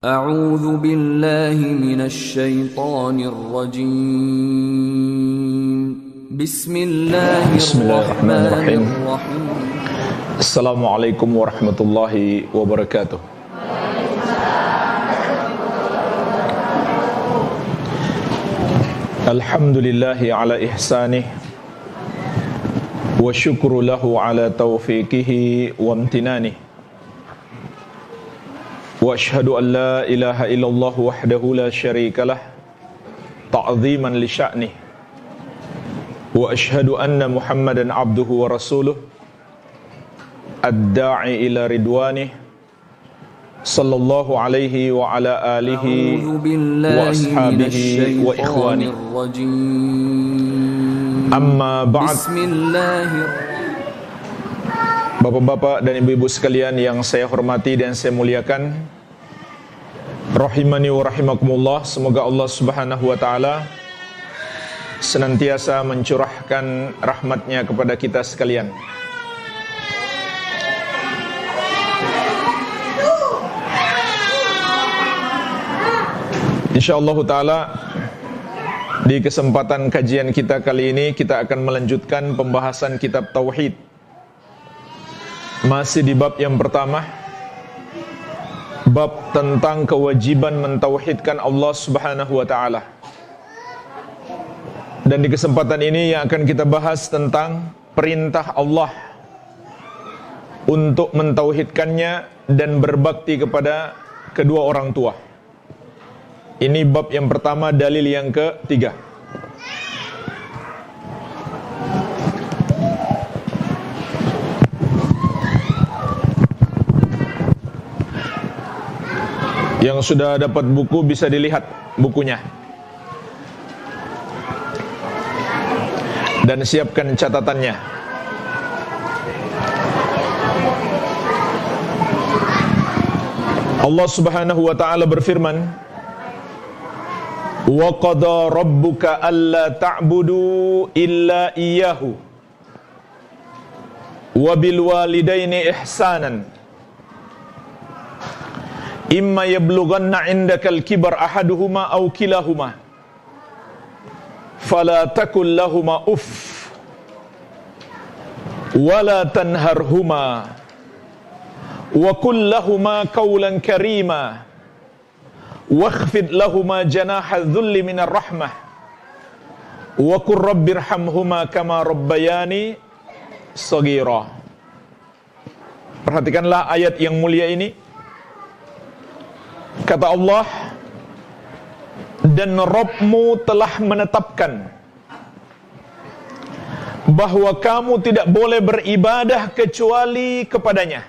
أعوذ بالله من الشيطان الرجيم بسم الله الرحمن الرحيم Assalamualaikum warahmatullahi wabarakatuh. Alhamdulillahi ala ihsanih wa syukru lahu ala taufiqihi wa amtinanih. Wa ashhadu an la ilaha illallah wahdahu la syarikalah ta'ziman li sya'nih. Wa ashhadu anna Muhammadan abduhu wa rasuluh ad-da'i ila ridwanih sallallahu alaihi wa ala alihi wa ashabihi wa ikhwani. Amma ba'd. Bapak-bapak dan ibu-ibu sekalian yang saya hormati dan saya muliakan, rahimani wa rahimakumullah, semoga Allah Subhanahu wa taala senantiasa mencurahkan rahmatnya kepada kita sekalian. InsyaAllah ta'ala, di kesempatan kajian kita kali ini, kita akan melanjutkan pembahasan kitab Tauhid. Masih di bab yang pertama, bab tentang kewajiban mentauhidkan Allah Subhanahu wa ta'ala. Dan di kesempatan ini yang akan kita bahas tentang perintah Allah untuk mentauhidkannya dan berbakti kepada kedua orang tua. Ini bab yang pertama, dalil yang ketiga. Yang sudah dapat buku bisa dilihat bukunya. Dan siapkan catatannya. Allah Subhanahu wa ta'ala berfirman, wa qada rabbuka alla ta'budu illa iyyahu wa bil walidaini ihsanan imma yablughanna 'indakal kibar ahaduhuma aw kilahuma fala takul lahumā uff wa la tanharhumā wa qul lahumā qawlan karīmā wakhfid lahumā janāha dhulli minar rahmah wa qur rabbirhamhumā kamā rabbayānī shaghīrā. Perhatikanlah ayat yang mulia ini. Kata Allah, dan Rabbmu telah menetapkan bahwa kamu tidak boleh beribadah kecuali kepadanya,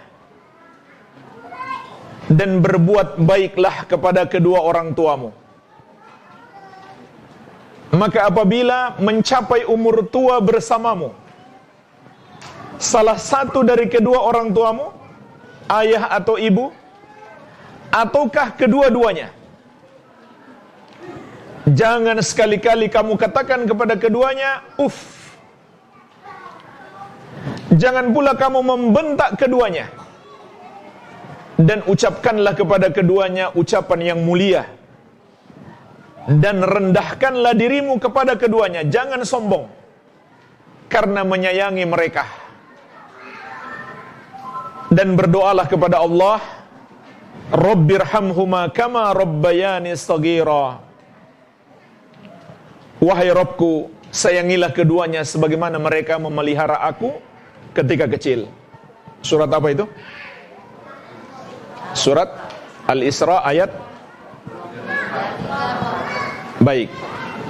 dan berbuat baiklah kepada kedua orang tuamu. Maka apabila mencapai umur tua bersamamu salah satu dari kedua orang tuamu, ayah atau ibu, ataukah kedua-duanya, jangan sekali-kali kamu katakan kepada keduanya uff. Jangan pula kamu membentak keduanya, dan ucapkanlah kepada keduanya ucapan yang mulia, dan rendahkanlah dirimu kepada keduanya. Jangan sombong karena menyayangi mereka, dan berdoalah kepada Allah, Rabbirhamhumā kamā rabbayānī shaghīrā. Wahai Rabbku, sayangilah keduanya sebagaimana mereka memelihara aku ketika kecil. Surat apa itu? Surat Al-Isra ayat, baik,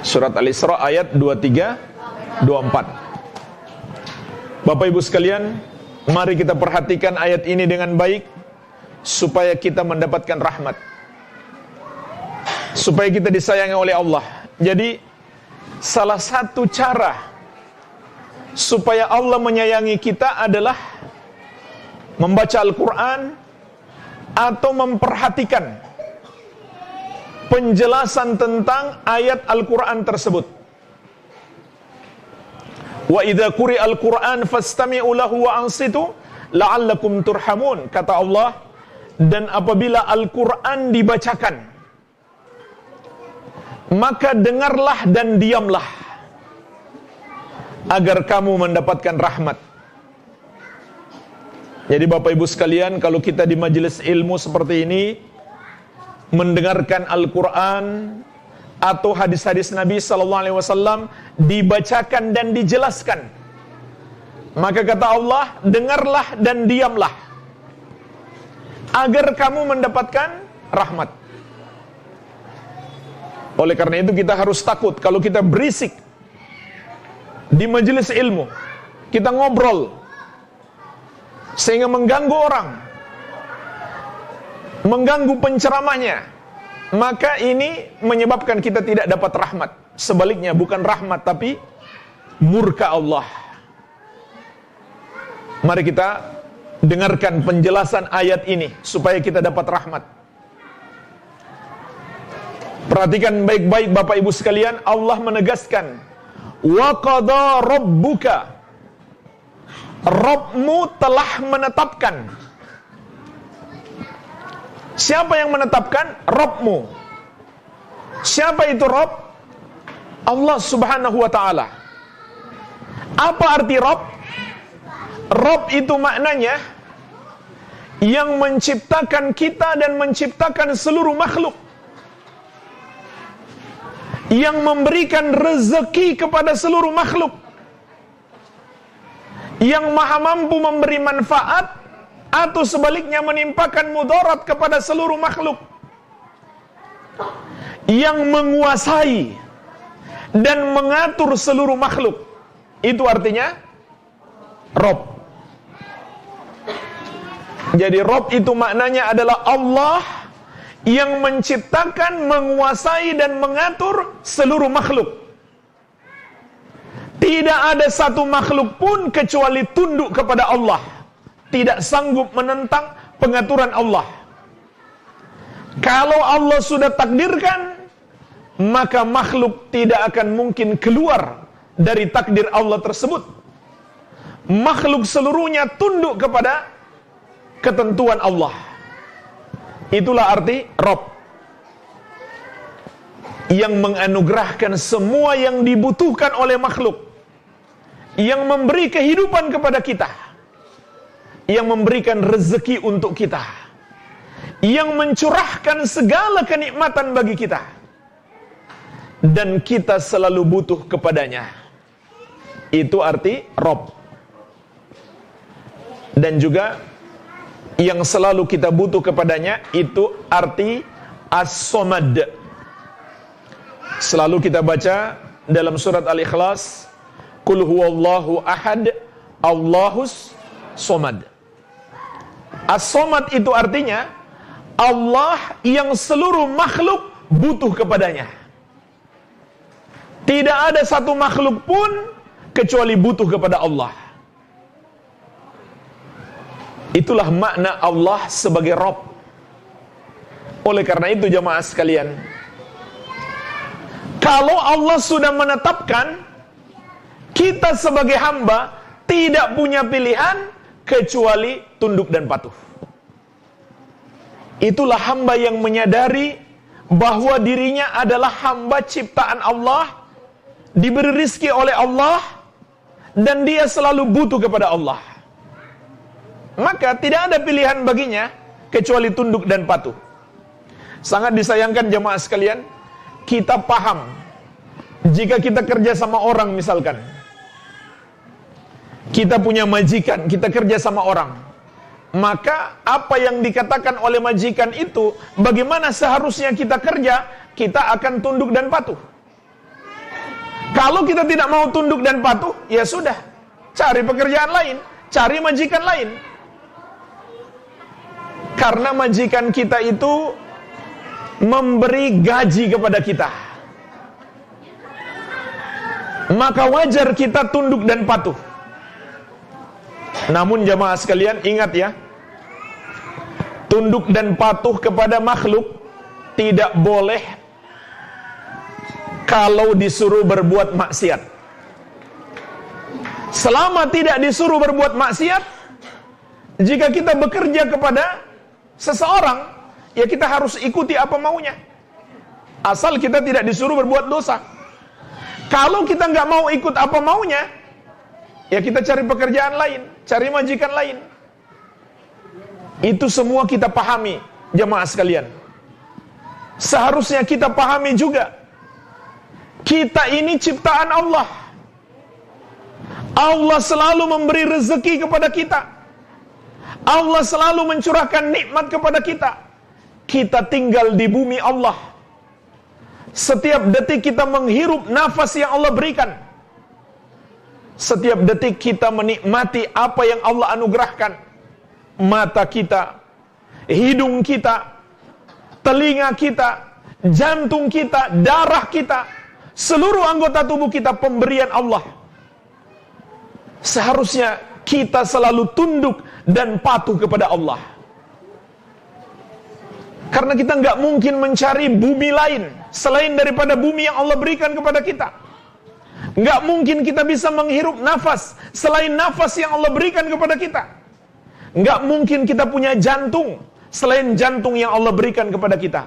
Surat Al-Isra ayat 23, 24. Bapak Ibu sekalian, mari kita perhatikan ayat ini dengan baik, supaya kita mendapatkan rahmat, supaya kita disayangi oleh Allah. Jadi salah satu cara supaya Allah menyayangi kita adalah membaca Al-Quran atau memperhatikan penjelasan tentang ayat Al-Quran tersebut. Wa idza quri'al Qur'an fastami'u lahu wa ansitu la'allakum turhamun. Kata Allah, dan apabila Al-Quran dibacakan, maka dengarlah dan diamlah, agar kamu mendapatkan rahmat. Jadi Bapak Ibu sekalian, kalau kita di majelis ilmu seperti ini, mendengarkan Al-Quran atau hadis-hadis Nabi SAW dibacakan dan dijelaskan, maka kata Allah, dengarlah dan diamlah, agar kamu mendapatkan rahmat. Oleh karena itu kita harus takut kalau kita berisik di majelis ilmu, kita ngobrol sehingga mengganggu orang, mengganggu penceramahnya, maka ini menyebabkan kita tidak dapat rahmat. Sebaliknya, bukan rahmat tapi murka Allah. Mari kita dengarkan penjelasan ayat ini supaya kita dapat rahmat. Perhatikan baik-baik Bapak Ibu sekalian, Allah menegaskan, wa qada rabbuka, Rabbmu telah menetapkan. Siapa yang menetapkan? Rabbmu. Siapa itu Rabb? Allah Subhanahu wa ta'ala. Apa arti Rabb? Rabb itu maknanya yang menciptakan kita dan menciptakan seluruh makhluk, yang memberikan rezeki kepada seluruh makhluk, yang maha mampu memberi manfaat atau sebaliknya menimpakan mudarat kepada seluruh makhluk, yang menguasai dan mengatur seluruh makhluk. Itu artinya Rabb. Jadi Rabb itu maknanya adalah Allah yang menciptakan, menguasai dan mengatur seluruh makhluk. Tidak ada satu makhluk pun kecuali tunduk kepada Allah, tidak sanggup menentang pengaturan Allah. Kalau Allah sudah takdirkan, maka makhluk tidak akan mungkin keluar dari takdir Allah tersebut. Makhluk seluruhnya tunduk kepada ketentuan Allah. Itulah arti Rabb, yang menganugerahkan semua yang dibutuhkan oleh makhluk, yang memberi kehidupan kepada kita, yang memberikan rezeki untuk kita, yang mencurahkan segala kenikmatan bagi kita, dan kita selalu butuh kepadanya. Itu arti Rabb. Dan juga yang selalu kita butuh kepadanya, itu arti As-Somad. Selalu kita baca dalam surat Al-Ikhlas, Qul huwallahu ahad, Allahus somad. As-Somad itu artinya Allah yang seluruh makhluk butuh kepadanya. Tidak ada satu makhluk pun kecuali butuh kepada Allah. Itulah makna Allah sebagai Rabb. Oleh karena itu jamaah sekalian, kalau Allah sudah menetapkan, kita sebagai hamba tidak punya pilihan kecuali tunduk dan patuh. Itulah hamba yang menyadari bahwa dirinya adalah hamba ciptaan Allah, diberi rizki oleh Allah, dan dia selalu butuh kepada Allah. Maka tidak ada pilihan baginya kecuali tunduk dan patuh. Sangat disayangkan jemaah sekalian, kita paham jika kita kerja sama orang, misalkan kita punya majikan, kita kerja sama orang, maka apa yang dikatakan oleh majikan itu, bagaimana seharusnya kita kerja, kita akan tunduk dan patuh. Kalau kita tidak mau tunduk dan patuh, ya sudah, cari pekerjaan lain, cari majikan lain. Karena majikan kita itu memberi gaji kepada kita, maka wajar kita tunduk dan patuh. Namun jamaah sekalian, ingat ya, tunduk dan patuh kepada makhluk tidak boleh kalau disuruh berbuat maksiat. Selama tidak disuruh berbuat maksiat, jika kita bekerja kepada seseorang, ya kita harus ikuti apa maunya. Asal kita tidak disuruh berbuat dosa. Kalau kita nggak mau ikut apa maunya, ya kita cari pekerjaan lain, cari majikan lain. Itu semua kita pahami, jemaah sekalian. Seharusnya kita pahami juga, kita ini ciptaan Allah. Allah selalu memberi rezeki kepada kita. Allah selalu mencurahkan nikmat kepada kita. Kita tinggal di bumi Allah. Setiap detik kita menghirup nafas yang Allah berikan. Setiap detik kita menikmati apa yang Allah anugerahkan. Mata kita, hidung kita, telinga kita, jantung kita, darah kita, seluruh anggota tubuh kita pemberian Allah. Seharusnya kita selalu tunduk dan patuh kepada Allah. Karena kita nggak mungkin mencari bumi lain selain daripada bumi yang Allah berikan kepada kita. Nggak mungkin kita bisa menghirup nafas selain nafas yang Allah berikan kepada kita. Nggak mungkin kita punya jantung selain jantung yang Allah berikan kepada kita.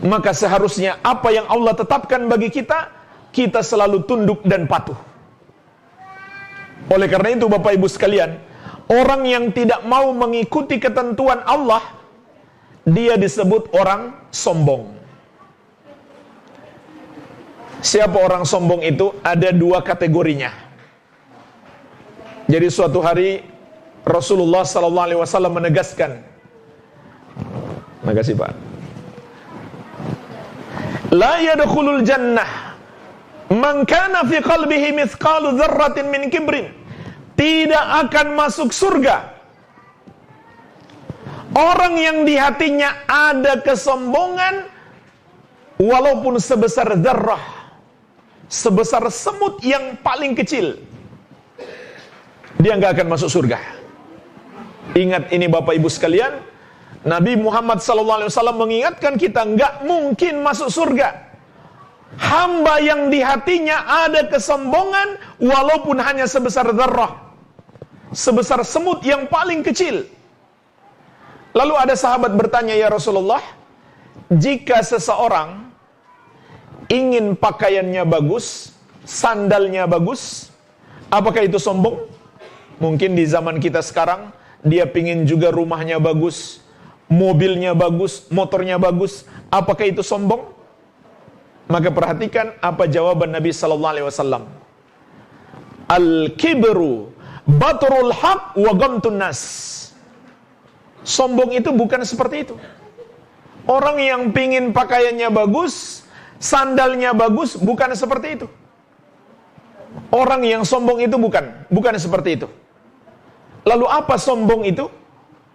Maka seharusnya apa yang Allah tetapkan bagi kita, kita selalu tunduk dan patuh. Oleh karena itu Bapak Ibu sekalian, orang yang tidak mau mengikuti ketentuan Allah, dia disebut orang sombong. Siapa orang sombong itu? Ada dua kategorinya. Jadi suatu hari Rasulullah SAW menegaskan. Makasih Pak. La yadkhulul jannah man kana fi qalbihi mithqalu dzarratin min kibrin. Tidak akan masuk surga orang yang di hatinya ada kesombongan walaupun sebesar dzarrah, sebesar semut yang paling kecil. Dia nggak akan masuk surga. Ingat ini Bapak Ibu sekalian, Nabi Muhammad SAW mengingatkan kita nggak mungkin masuk surga hamba yang di hatinya ada kesombongan walaupun hanya sebesar dzarrah, sebesar semut yang paling kecil. Lalu ada sahabat bertanya, ya Rasulullah, jika seseorang ingin pakaiannya bagus, sandalnya bagus, apakah itu sombong? Mungkin di zaman kita sekarang, dia pingin juga rumahnya bagus, mobilnya bagus, motornya bagus. Apakah itu sombong? Maka perhatikan apa jawaban Nabi SAW. Al-kibru batrul haq wa ghamtun nas. Sombong itu bukan seperti itu. Orang yang pingin pakaiannya bagus, sandalnya bagus, bukan seperti itu. Orang yang sombong itu bukan seperti itu. Lalu apa sombong itu?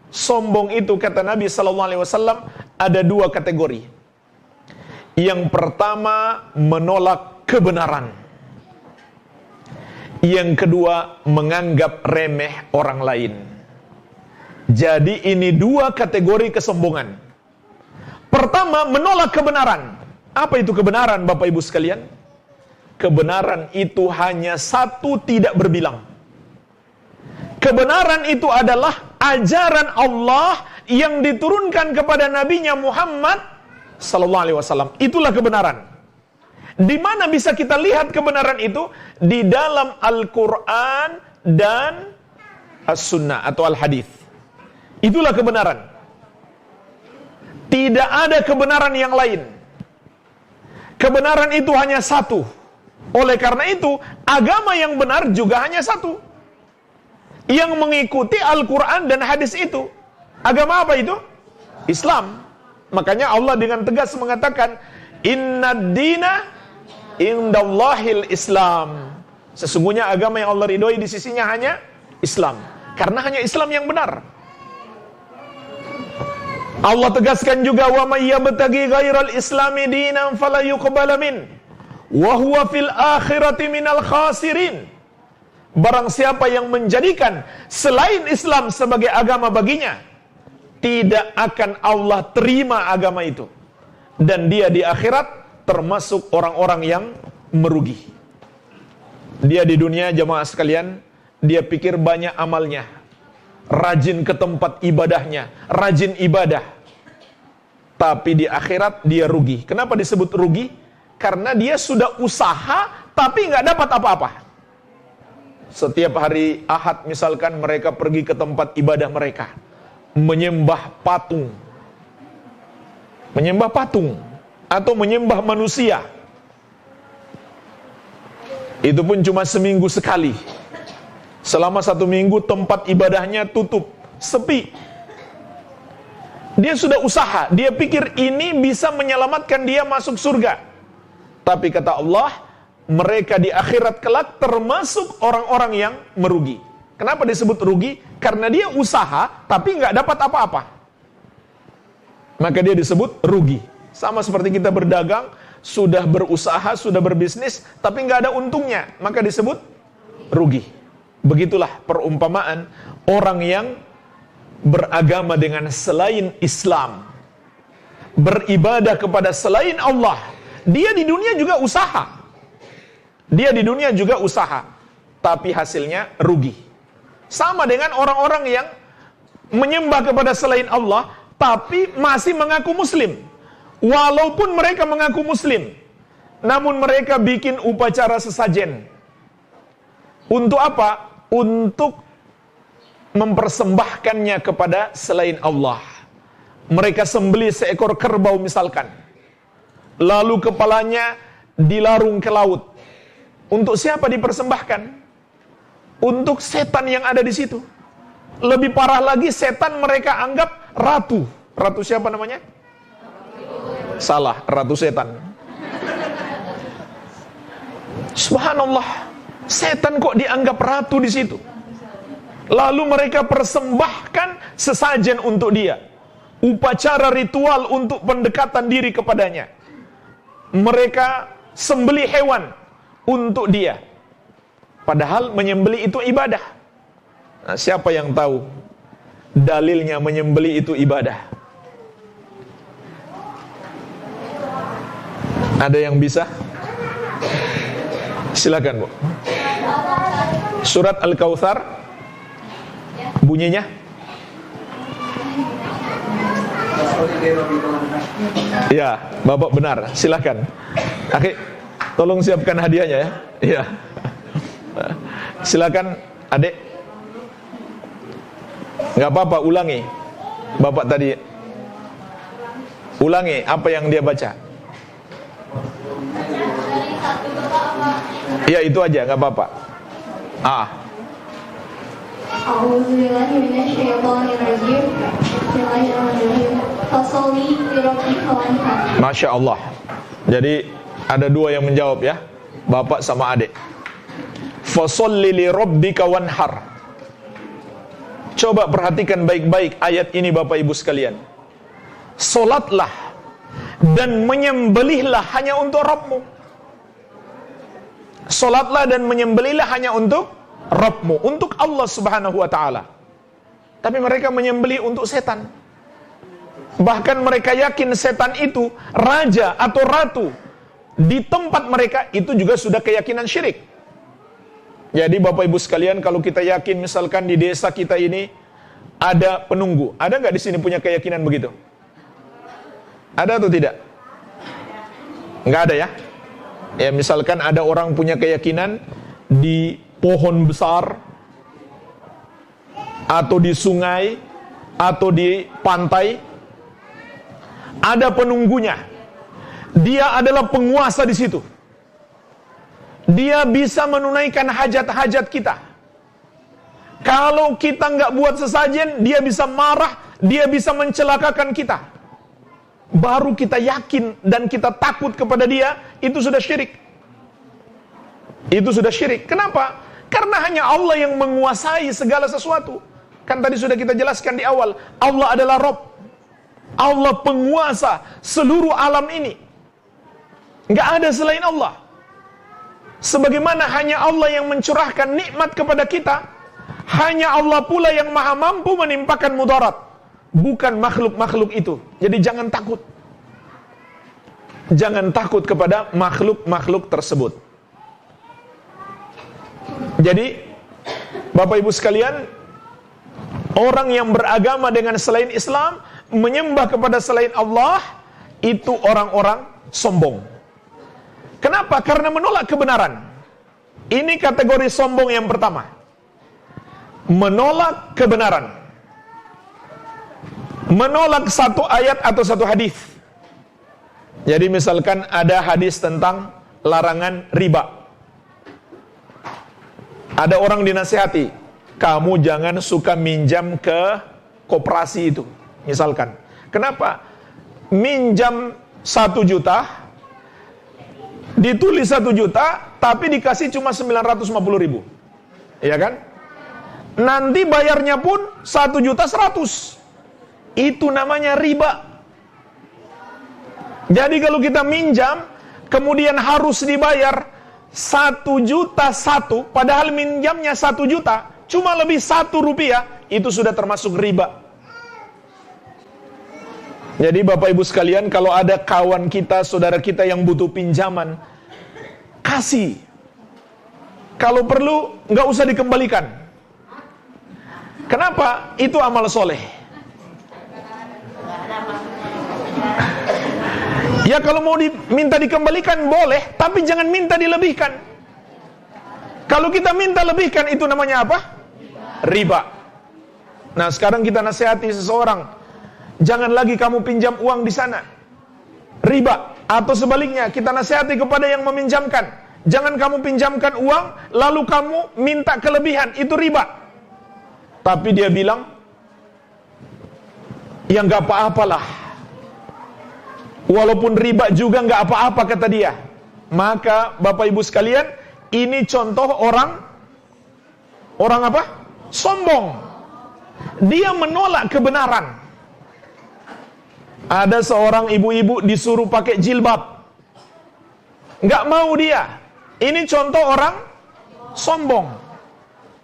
Sombong itu kata Nabi SAW ada dua kategori. Yang pertama menolak kebenaran. Yang kedua menganggap remeh orang lain. Jadi ini dua kategori kesombongan. Pertama menolak kebenaran. Apa itu kebenaran Bapak Ibu sekalian? Kebenaran itu hanya satu, tidak berbilang. Kebenaran itu adalah ajaran Allah yang diturunkan kepada Nabi-Nya Muhammad SAW. Itulah kebenaran. Di mana bisa kita lihat kebenaran itu? Di dalam Al-Quran dan As-Sunnah atau Al-Hadith. Itulah kebenaran. Tidak ada kebenaran yang lain. Kebenaran itu hanya satu. Oleh karena itu, agama yang benar juga hanya satu. Yang mengikuti Al-Quran dan hadis itu. Agama apa itu? Islam. Makanya Allah dengan tegas mengatakan, Innad dina indallahil Islam. Sesungguhnya agama yang Allah ridhoi di sisinya hanya Islam. Karena hanya Islam yang benar. Allah tegaskan juga, wa may yabtaghi ghairal islami dinan fala yuqbala min wa huwa fil akhirati minal khasirin. Barang siapa yang menjadikan selain Islam sebagai agama baginya, tidak akan Allah terima agama itu. Dan dia di akhirat termasuk orang-orang yang merugi. Dia di dunia, jemaah sekalian, dia pikir banyak amalnya. rajin ke tempat ibadahnya, rajin ibadah. Tapi di akhirat dia rugi. Kenapa disebut rugi? Karena dia sudah usaha tapi nggak dapat apa-apa. Setiap hari Ahad misalkan mereka pergi ke tempat ibadah mereka, menyembah patung atau menyembah manusia. Itu pun cuma seminggu sekali. Selama 1 minggu tempat ibadahnya tutup, sepi. Dia sudah usaha, dia pikir ini bisa menyelamatkan dia masuk surga. Tapi kata Allah, mereka di akhirat kelak termasuk orang-orang yang merugi. Kenapa disebut rugi? Karena dia usaha tapi nggak dapat apa-apa. Maka dia disebut rugi. Sama seperti kita berdagang, sudah berusaha, sudah berbisnis, tapi nggak ada untungnya, maka disebut rugi. Begitulah perumpamaan orang yang beragama dengan selain Islam, beribadah kepada selain Allah. Dia di dunia juga usaha, tapi hasilnya rugi. Sama dengan orang-orang yang menyembah kepada selain Allah, tapi masih mengaku Muslim. Walaupun mereka mengaku Muslim, namun mereka bikin upacara sesajen. Untuk apa? Untuk mempersembahkannya kepada selain Allah. Mereka sembelih seekor kerbau misalkan, lalu kepalanya dilarung ke laut. Untuk siapa dipersembahkan? Untuk setan yang ada di situ. Lebih parah lagi, setan mereka anggap ratu. Ratu siapa namanya? Salah, ratu setan. Subhanallah, setan kok dianggap ratu di situ. Lalu mereka persembahkan sesajen untuk dia, upacara ritual untuk pendekatan diri kepadanya. Mereka sembelih hewan untuk dia, padahal menyembelih itu ibadah. Nah, siapa yang tahu dalilnya menyembelih itu ibadah? Ada yang bisa? Silakan, Bu. Surat Al-Kautsar bunyinya. Ya, Bapak benar. Silakan. Akhi, tolong siapkan hadiahnya ya. Iya. Silakan, Adik. Enggak apa-apa, ulangi. Bapak tadi ulangi apa yang dia baca. Ya itu aja, nggak apa-apa. Masya Allah. Jadi ada 2 yang menjawab ya, Bapak sama adik. Fasholli li rabbika wanhar. Coba perhatikan baik-baik ayat ini Bapak Ibu sekalian. Solatlah dan menyembelihlah hanya untuk Rabbmu. Solatlah dan menyembelihlah hanya untuk Rabbmu, untuk Allah Subhanahu wa ta'ala. Tapi mereka menyembelih untuk setan. Bahkan mereka yakin setan itu raja atau ratu. Di tempat mereka itu juga sudah keyakinan syirik. Jadi Bapak Ibu sekalian, kalau kita yakin misalkan di desa kita ini ada penunggu, ada nggak di sini punya keyakinan begitu? Ada atau tidak? Nggak ada ya? Ya misalkan ada orang punya keyakinan di pohon besar, atau di sungai, atau di pantai, ada penunggunya. Dia adalah penguasa di situ. Dia bisa menunaikan hajat-hajat kita. Kalau kita nggak buat sesajen, dia bisa marah, dia bisa mencelakakan kita. Baru kita yakin dan kita takut kepada dia, itu sudah syirik. Itu sudah syirik. Kenapa? Karena hanya Allah yang menguasai segala sesuatu. Kan tadi sudah kita jelaskan di awal, Allah adalah Rabb. Allah penguasa seluruh alam ini. Nggak ada selain Allah. Sebagaimana hanya Allah yang mencurahkan nikmat kepada kita, hanya Allah pula yang maha mampu menimpakan mudarat, bukan makhluk-makhluk itu. Jadi jangan takut. Jangan takut kepada makhluk-makhluk tersebut. Jadi Bapak Ibu sekalian, Orang yang beragama dengan selain Islam, menyembah kepada selain Allah, itu orang-orang sombong. Kenapa? Karena menolak kebenaran. Ini kategori sombong yang pertama. Menolak kebenaran. Menolak satu ayat atau satu hadis. Jadi misalkan ada hadis tentang larangan riba. Ada orang dinasihati, kamu jangan suka minjam ke koperasi itu. Misalkan. Kenapa? Minjam 1 juta, ditulis 1 juta, tapi dikasih cuma 950.000. Iya kan? Nanti bayarnya pun 1.100.000. Itu namanya riba. Jadi kalau kita minjam, kemudian harus dibayar 1 juta 1, padahal minjamnya 1 juta, cuma lebih 1 rupiah, itu sudah termasuk riba. Jadi Bapak Ibu sekalian, kalau ada kawan kita, saudara kita yang butuh pinjaman, kasih. Kalau perlu, nggak usah dikembalikan. Kenapa? Itu amal soleh. Ya kalau mau minta dikembalikan boleh, tapi jangan minta dilebihkan. Kalau kita minta lebihkan, itu namanya apa? Riba. Nah sekarang kita nasihati seseorang, jangan lagi kamu pinjam uang di sana, riba. Atau sebaliknya, kita nasihati kepada yang meminjamkan, jangan kamu pinjamkan uang, lalu kamu minta kelebihan, itu riba. Tapi dia bilang, ya nggak apa-apalah, walaupun riba juga nggak apa-apa kata dia. Maka Bapak Ibu sekalian, ini contoh orang apa? Sombong. Dia menolak kebenaran. Ada seorang ibu-ibu disuruh pakai jilbab, nggak mau dia. Ini contoh orang sombong,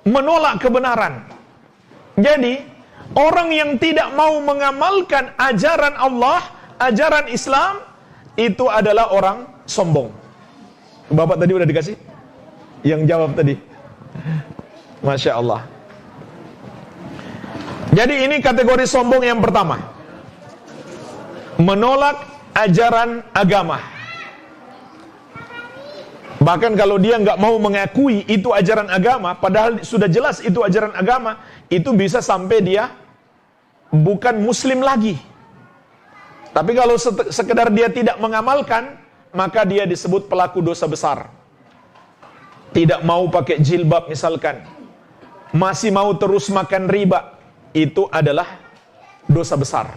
menolak kebenaran. Jadi orang yang tidak mau mengamalkan ajaran Allah, ajaran Islam, itu adalah orang sombong. Bapak tadi udah dikasih? Yang jawab tadi. Masya Allah. Jadi ini kategori sombong yang pertama. Menolak ajaran agama. Bahkan kalau dia nggak mau mengakui itu ajaran agama, padahal sudah jelas itu ajaran agama, itu bisa sampai dia bukan muslim lagi. Tapi kalau sekedar dia tidak mengamalkan, maka dia disebut pelaku dosa besar. Tidak mau pakai jilbab misalkan, masih mau terus makan riba, itu adalah dosa besar.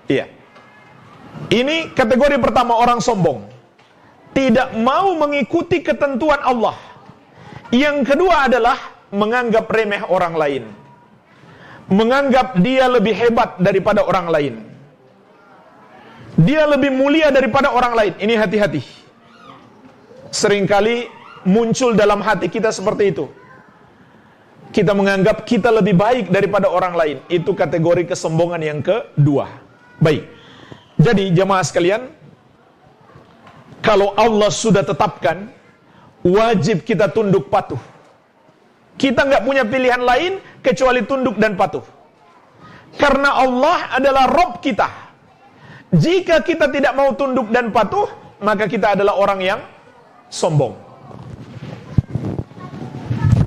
Iya. Ini kategori pertama, orang sombong. Tidak mau mengikuti ketentuan Allah. Yang kedua adalah menganggap remeh orang lain. Menganggap dia lebih hebat daripada orang lain. Dia lebih mulia daripada orang lain. Ini hati-hati. Seringkali muncul dalam hati kita seperti itu. Kita menganggap kita lebih baik daripada orang lain. Itu kategori kesombongan yang kedua. Baik. Jadi jemaah sekalian, kalau Allah sudah tetapkan, wajib kita tunduk patuh. Kita nggak punya pilihan lain kecuali tunduk dan patuh. Karena Allah adalah Rabb kita. Jika kita tidak mau tunduk dan patuh, maka kita adalah orang yang sombong.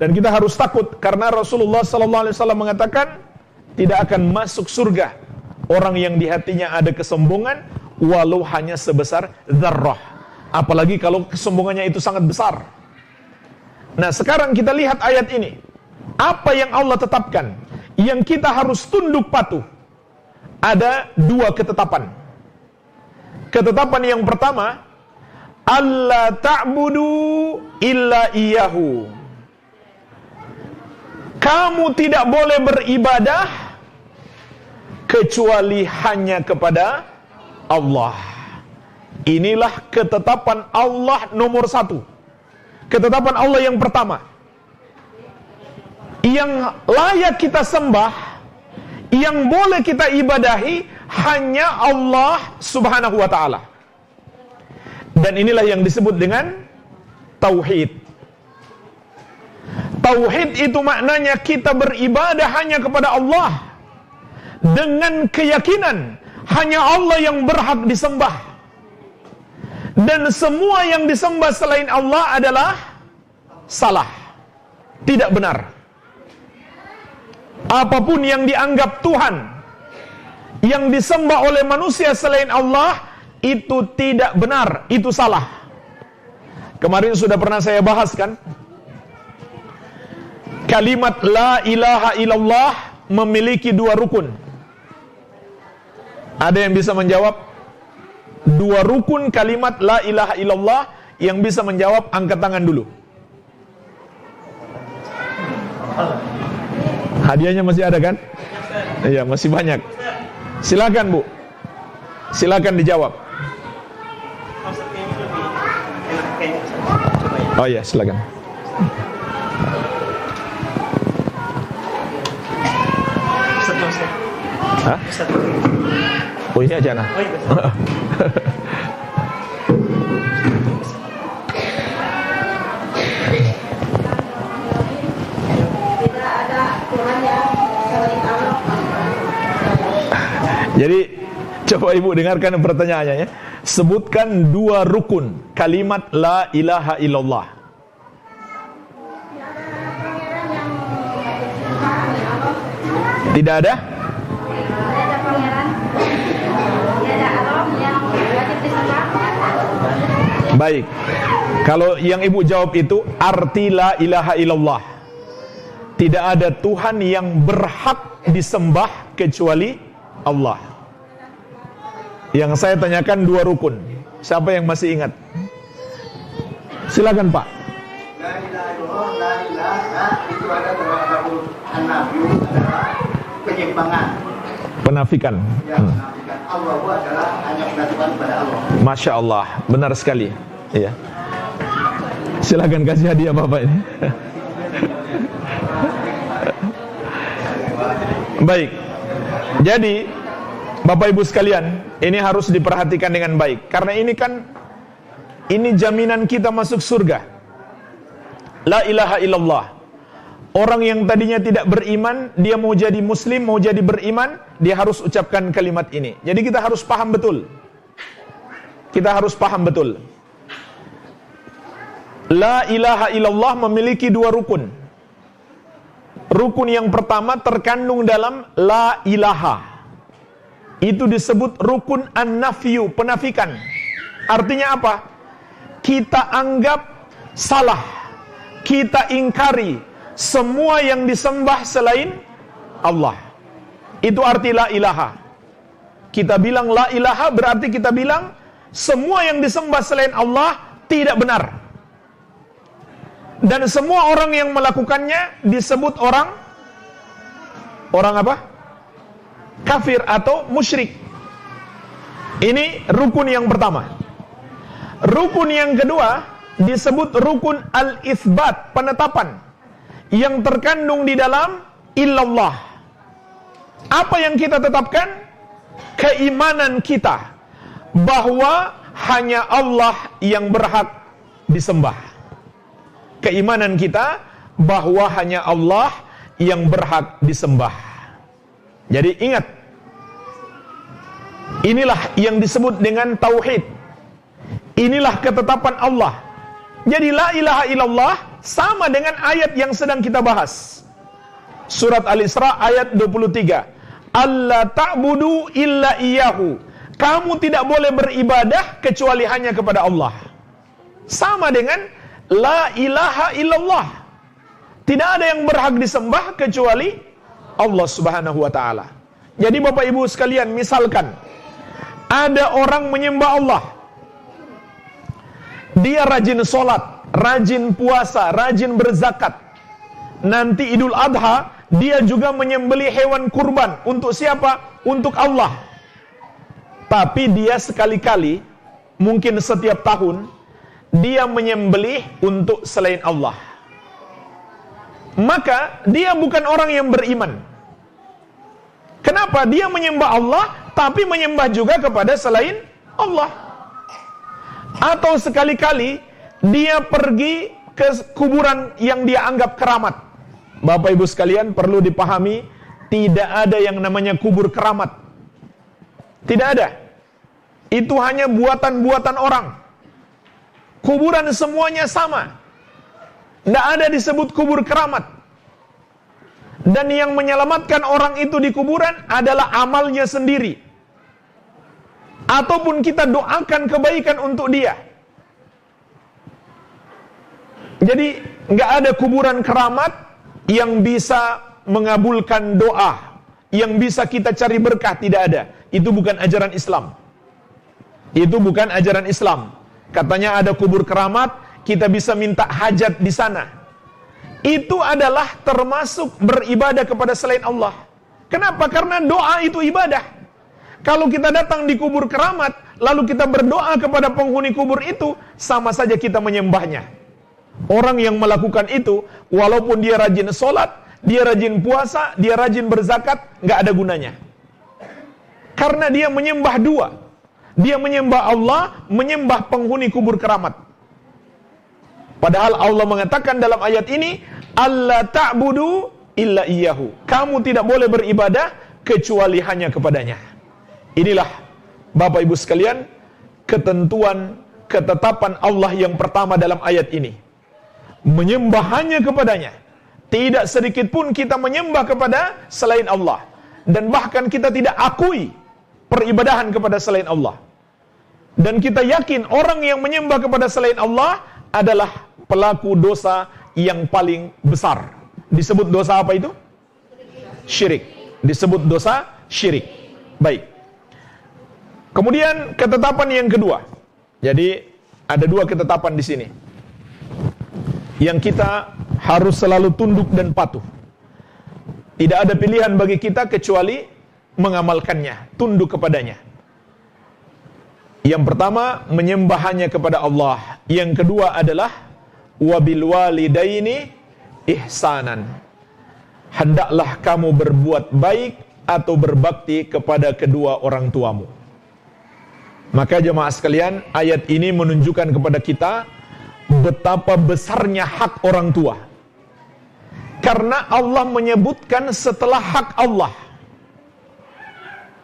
Dan kita harus takut karena Rasulullah SAW mengatakan tidak akan masuk surga orang yang di hatinya ada kesombongan walau hanya sebesar dzarrah. Apalagi kalau kesombongannya itu sangat besar. Nah, sekarang kita lihat ayat ini. Apa yang Allah tetapkan yang kita harus tunduk patuh? Ada 2 ketetapan. Ketetapan yang pertama, alla ta'budu illa iyyahu. Kamu tidak boleh beribadah kecuali hanya kepada Allah. Inilah ketetapan Allah nomor 1. Ketetapan Allah yang pertama. Yang layak kita sembah, yang boleh kita ibadahi, hanya Allah subhanahu wa ta'ala. Dan inilah yang disebut dengan tauhid. Tauhid itu maknanya kita beribadah hanya kepada Allah dengan keyakinan hanya Allah yang berhak disembah, dan semua yang disembah selain Allah adalah salah, tidak benar. Apapun yang dianggap Tuhan yang disembah oleh manusia selain Allah itu tidak benar, itu salah. Kemarin sudah pernah saya bahas kan, kalimat la ilaha illallah memiliki 2 rukun. Ada yang bisa menjawab 2 rukun kalimat la ilaha illallah? Yang bisa menjawab angkat tangan dulu. Hadiahnya masih ada kan? Iya, masih banyak. Silakan Bu, silakan dijawab. Oh iya, silakan. Hah? Oh ini aja nah. Jadi coba Ibu dengarkan pertanyaannya ya. Sebutkan 2 rukun kalimat la ilaha illallah. Tidak ada? Baik. Kalau yang Ibu jawab itu arti la ilaha illallah. Tidak ada Tuhan yang berhak disembah kecuali Allah. Yang saya tanyakan 2 rukun. Siapa yang masih ingat? Silakan Pak. La ilaha illallah, la ilaha itu ada dalam an-nafyu adalah penyimpangan. Penafikan. Ya, penafikan. Allah adalah hanya pengakuan kepada Allah. Masya Allah, benar sekali. Iya. Silakan kasih hadiah Bapak ini. Baik. Jadi Bapak Ibu sekalian, ini harus diperhatikan dengan baik. Karena ini kan, ini jaminan kita masuk surga. La ilaha illallah. Orang yang tadinya tidak beriman, dia mau jadi muslim, mau jadi beriman, dia harus ucapkan kalimat ini. Jadi kita harus paham betul. Kita harus paham betul. La ilaha illallah memiliki 2 rukun. Rukun yang pertama terkandung dalam la ilaha. Itu disebut rukun an-nafyu, penafikan. Artinya apa? Kita anggap salah, kita ingkari semua yang disembah selain Allah. Itu arti la ilaha. Kita bilang la ilaha berarti kita bilang semua yang disembah selain Allah tidak benar. Dan semua orang yang melakukannya disebut orang apa? Kafir atau musyrik. Ini rukun yang pertama. Rukun yang kedua disebut rukun al-itsbat, penetapan, yang terkandung di dalam illallah. Apa yang kita tetapkan? Keimanan kita bahwa hanya Allah yang berhak disembah. Keimanan kita bahwa hanya Allah yang berhak disembah. Jadi ingat, inilah yang disebut dengan tauhid. Inilah ketetapan Allah. Jadi la ilaha illallah sama dengan ayat yang sedang kita bahas. Surat Al-Isra ayat 23. Alla ta'budu illa iyyahu. Kamu tidak boleh beribadah kecuali hanya kepada Allah. Sama dengan la ilaha illallah. Tidak ada yang berhak disembah kecuali Allah Subhanahu wa ta'ala. Jadi Bapak Ibu sekalian, misalkan ada orang menyembah Allah, dia rajin sholat, rajin puasa, rajin berzakat. Nanti Idul Adha dia juga menyembelih hewan kurban. Untuk siapa? Untuk Allah. Tapi dia sekali-kali, mungkin setiap tahun, dia menyembelih untuk selain Allah. Maka dia bukan orang yang beriman. Kenapa? Dia menyembah Allah, tapi menyembah juga kepada selain Allah. Atau sekali-kali dia pergi ke kuburan yang dia anggap keramat. Bapak Ibu sekalian, perlu dipahami, tidak ada yang namanya kubur keramat. Tidak ada. Itu hanya buatan-buatan orang. Kuburan semuanya sama. Tidak ada disebut kubur keramat. Dan yang menyelamatkan orang itu di kuburan adalah amalnya sendiri. Ataupun kita doakan kebaikan untuk dia. Jadi nggak ada kuburan keramat yang bisa mengabulkan doa, yang bisa kita cari berkah, tidak ada. Itu bukan ajaran Islam. Itu bukan ajaran Islam. Katanya ada kubur keramat, kita bisa minta hajat di sana. Itu adalah termasuk beribadah kepada selain Allah. Kenapa? Karena doa itu ibadah. Kalau kita datang di kubur keramat, lalu kita berdoa kepada penghuni kubur itu, sama saja kita menyembahnya. Orang yang melakukan itu, walaupun dia rajin sholat, dia rajin puasa, dia rajin berzakat, nggak ada gunanya. Karena dia menyembah dua. Dia menyembah Allah, menyembah penghuni kubur keramat. Padahal Allah mengatakan dalam ayat ini, Allah ta'budu illa iyyahu. Kamu tidak boleh beribadah kecuali hanya kepadanya. Inilah Bapak Ibu sekalian, ketentuan, ketetapan Allah yang pertama dalam ayat ini. Menyembah hanya kepadanya. Tidak sedikit pun kita menyembah kepada selain Allah. Dan bahkan kita tidak akui peribadahan kepada selain Allah. Dan kita yakin orang yang menyembah kepada selain Allah adalah pelaku dosa yang paling besar. Disebut dosa apa itu? Syirik. Disebut dosa syirik. Baik. Kemudian ketetapan yang kedua. Jadi ada dua ketetapan di sini yang kita harus selalu tunduk dan patuh. Tidak ada pilihan bagi kita kecuali mengamalkannya, tunduk kepadanya. Yang pertama, menyembah hanya kepada Allah. Yang kedua adalah wabil walidaini ihsanan. Hendaklah kamu berbuat baik atau berbakti kepada kedua orang tuamu. Maka jemaah sekalian, ayat ini menunjukkan kepada kita betapa besarnya hak orang tua. Karena Allah menyebutkan setelah hak Allah.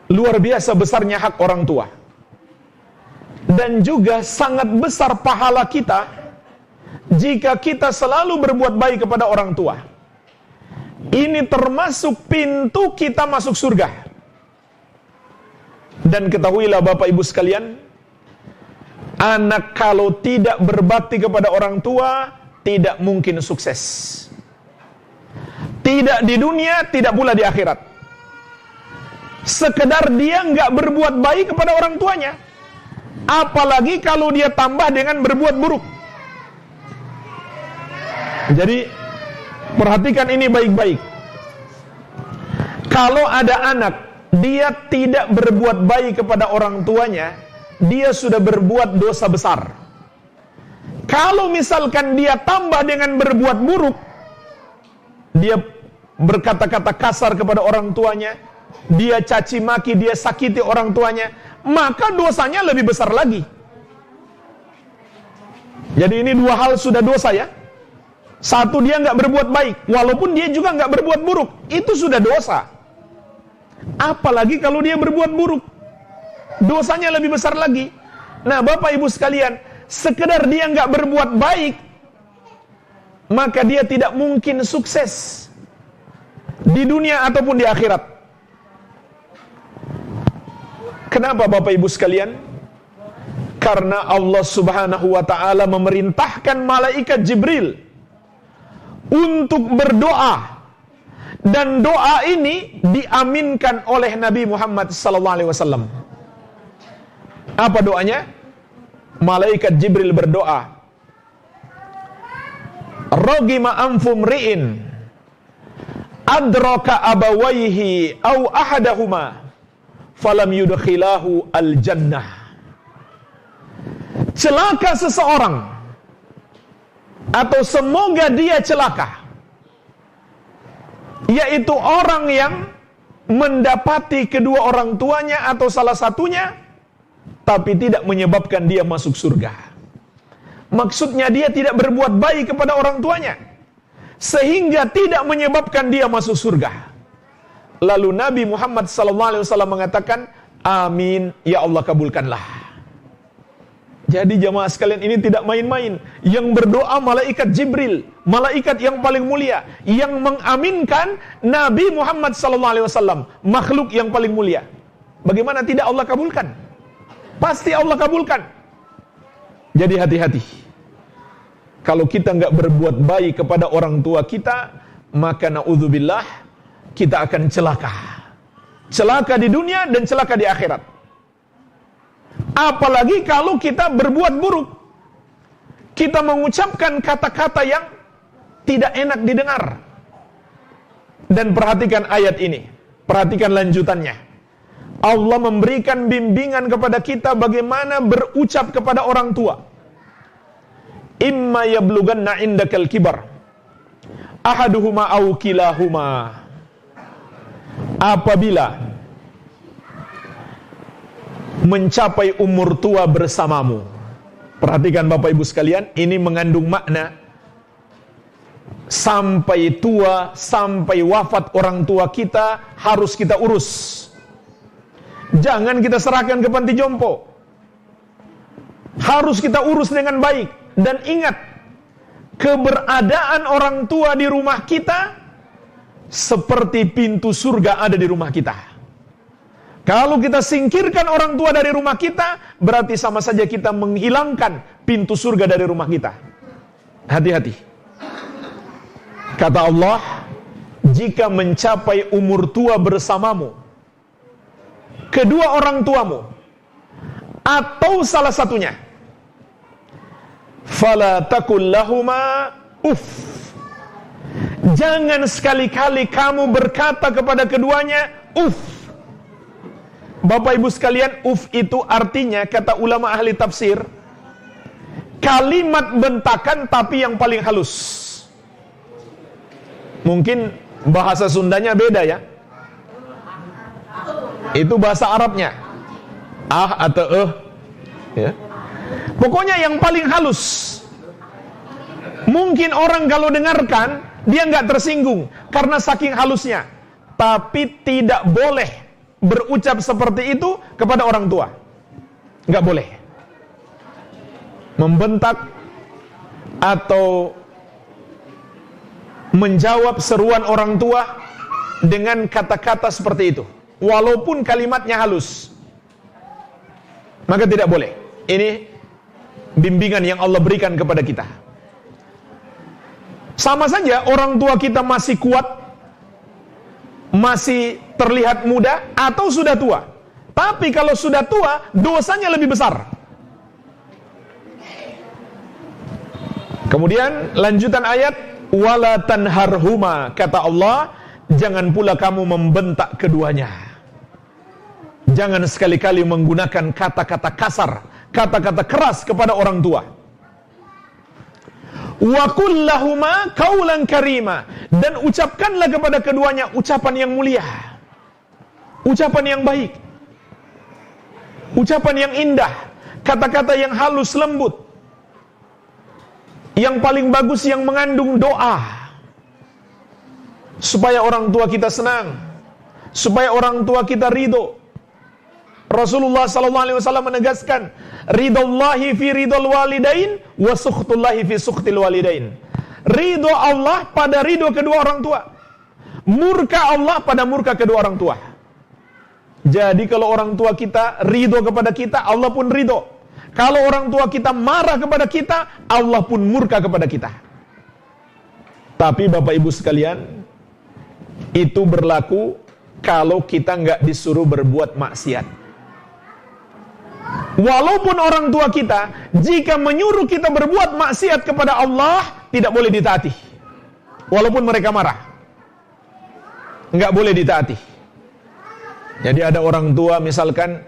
Luar biasa besarnya hak orang tua. Dan juga sangat besar pahala kita jika kita selalu berbuat baik kepada orang tua. Ini termasuk pintu kita masuk surga. Dan ketahuilah Bapak Ibu sekalian, anak kalau tidak berbakti kepada orang tua, tidak mungkin sukses. Tidak di dunia, tidak pula di akhirat. Sekedar dia nggak berbuat baik kepada orang tuanya. Apalagi kalau dia tambah dengan berbuat buruk. Jadi, perhatikan ini baik-baik. Kalau ada anak, dia tidak berbuat baik kepada orang tuanya, dia sudah berbuat dosa besar. Kalau misalkan dia tambah dengan berbuat buruk, dia berkata-kata kasar kepada orang tuanya, dia caci maki, dia sakiti orang tuanya, maka dosanya lebih besar lagi. Jadi ini dua hal sudah dosa ya. Satu, dia nggak berbuat baik, walaupun dia juga nggak berbuat buruk, itu sudah dosa. Apalagi kalau dia berbuat buruk, dosanya lebih besar lagi. Nah, Bapak Ibu sekalian, sekedar dia nggak berbuat baik, maka dia tidak mungkin sukses di dunia ataupun di akhirat. Kenapa Bapak Ibu sekalian? Karena Allah Subhanahu wa ta'ala memerintahkan malaikat Jibril untuk berdoa, dan doa ini diaminkan oleh Nabi Muhammad SAW. Apa doanya? Malaikat Jibril berdoa, Rogima anfum ri'in adraka abawaihi au ahadahuma falam yudkhilahu al-jannah. Celaka seseorang, atau semoga dia celaka, yaitu orang yang mendapati kedua orang tuanya atau salah satunya, tapi tidak menyebabkan dia masuk surga. Maksudnya dia tidak berbuat baik kepada orang tuanya, sehingga tidak menyebabkan dia masuk surga. Lalu Nabi Muhammad SAW mengatakan, amin, ya Allah kabulkanlah. Jadi jamaah sekalian, ini tidak main-main. Yang berdoa malaikat Jibril, malaikat yang paling mulia, yang mengaminkan Nabi Muhammad SAW, makhluk yang paling mulia. Bagaimana tidak Allah kabulkan? Pasti Allah kabulkan. Jadi hati-hati. Kalau kita nggak berbuat baik kepada orang tua kita, maka na'udzubillah, kita akan celaka. Celaka di dunia dan celaka di akhirat. Apalagi kalau kita berbuat buruk. Kita mengucapkan kata-kata yang tidak enak didengar. Dan perhatikan ayat ini. Perhatikan lanjutannya. Allah memberikan bimbingan kepada kita bagaimana berucap kepada orang tua. Imma yablughanna indakal kibar ahaduhuma aw kilahuma. Apabila mencapai umur tua bersamamu. Perhatikan Bapak Ibu sekalian, ini mengandung makna sampai tua, sampai wafat orang tua kita harus kita urus. Jangan kita serahkan ke panti jompo. Harus kita urus dengan baik. Dan ingat, keberadaan orang tua di rumah kita seperti pintu surga ada di rumah kita. Kalau kita singkirkan orang tua dari rumah kita, berarti sama saja kita menghilangkan pintu surga dari rumah kita. Hati-hati. Kata Allah, jika mencapai umur tua bersamamu, kedua orang tuamu, atau salah satunya, fala taqul lahuma uff. Jangan sekali-kali kamu berkata kepada keduanya uff. Bapak Ibu sekalian, uff itu artinya, kata ulama ahli tafsir, kalimat bentakan tapi yang paling halus. Mungkin bahasa Sundanya beda ya. Itu bahasa Arabnya. Ah atau ya. Pokoknya yang paling halus. Mungkin orang kalau dengarkan, dia nggak tersinggung karena saking halusnya. Tapi tidak boleh berucap seperti itu kepada orang tua. Nggak boleh. Membentak atau menjawab seruan orang tua dengan kata-kata seperti itu, walaupun kalimatnya halus, maka tidak boleh. Ini bimbingan yang Allah berikan kepada kita. Sama saja orang tua kita masih kuat, masih terlihat muda, atau sudah tua. Tapi kalau sudah tua, dosanya lebih besar. Kemudian lanjutan ayat, wala tanharhuma, kata Allah, jangan pula kamu membentak keduanya. Jangan sekali-kali menggunakan kata-kata kasar, kata-kata keras kepada orang tua. Wa qul lahuma qaulan karima, dan ucapkanlah kepada keduanya ucapan yang mulia, ucapan yang baik, ucapan yang indah, kata-kata yang halus lembut. Yang paling bagus yang mengandung doa, supaya orang tua kita senang, supaya orang tua kita ridho. Rasulullah SAW menegaskan, ridallahi fi ridal walidain wa sukhtullahi fi sukhtil walidain. Ridho Allah pada ridho kedua orang tua, murka Allah pada murka kedua orang tua. Jadi kalau orang tua kita ridho kepada kita, Allah pun ridho. Kalau orang tua kita marah kepada kita, Allah pun murka kepada kita. Tapi Bapak Ibu sekalian, itu berlaku kalau kita nggak disuruh berbuat maksiat. Walaupun orang tua kita, jika menyuruh kita berbuat maksiat kepada Allah, tidak boleh ditaati. Walaupun mereka marah, nggak boleh ditaati. Jadi ada orang tua misalkan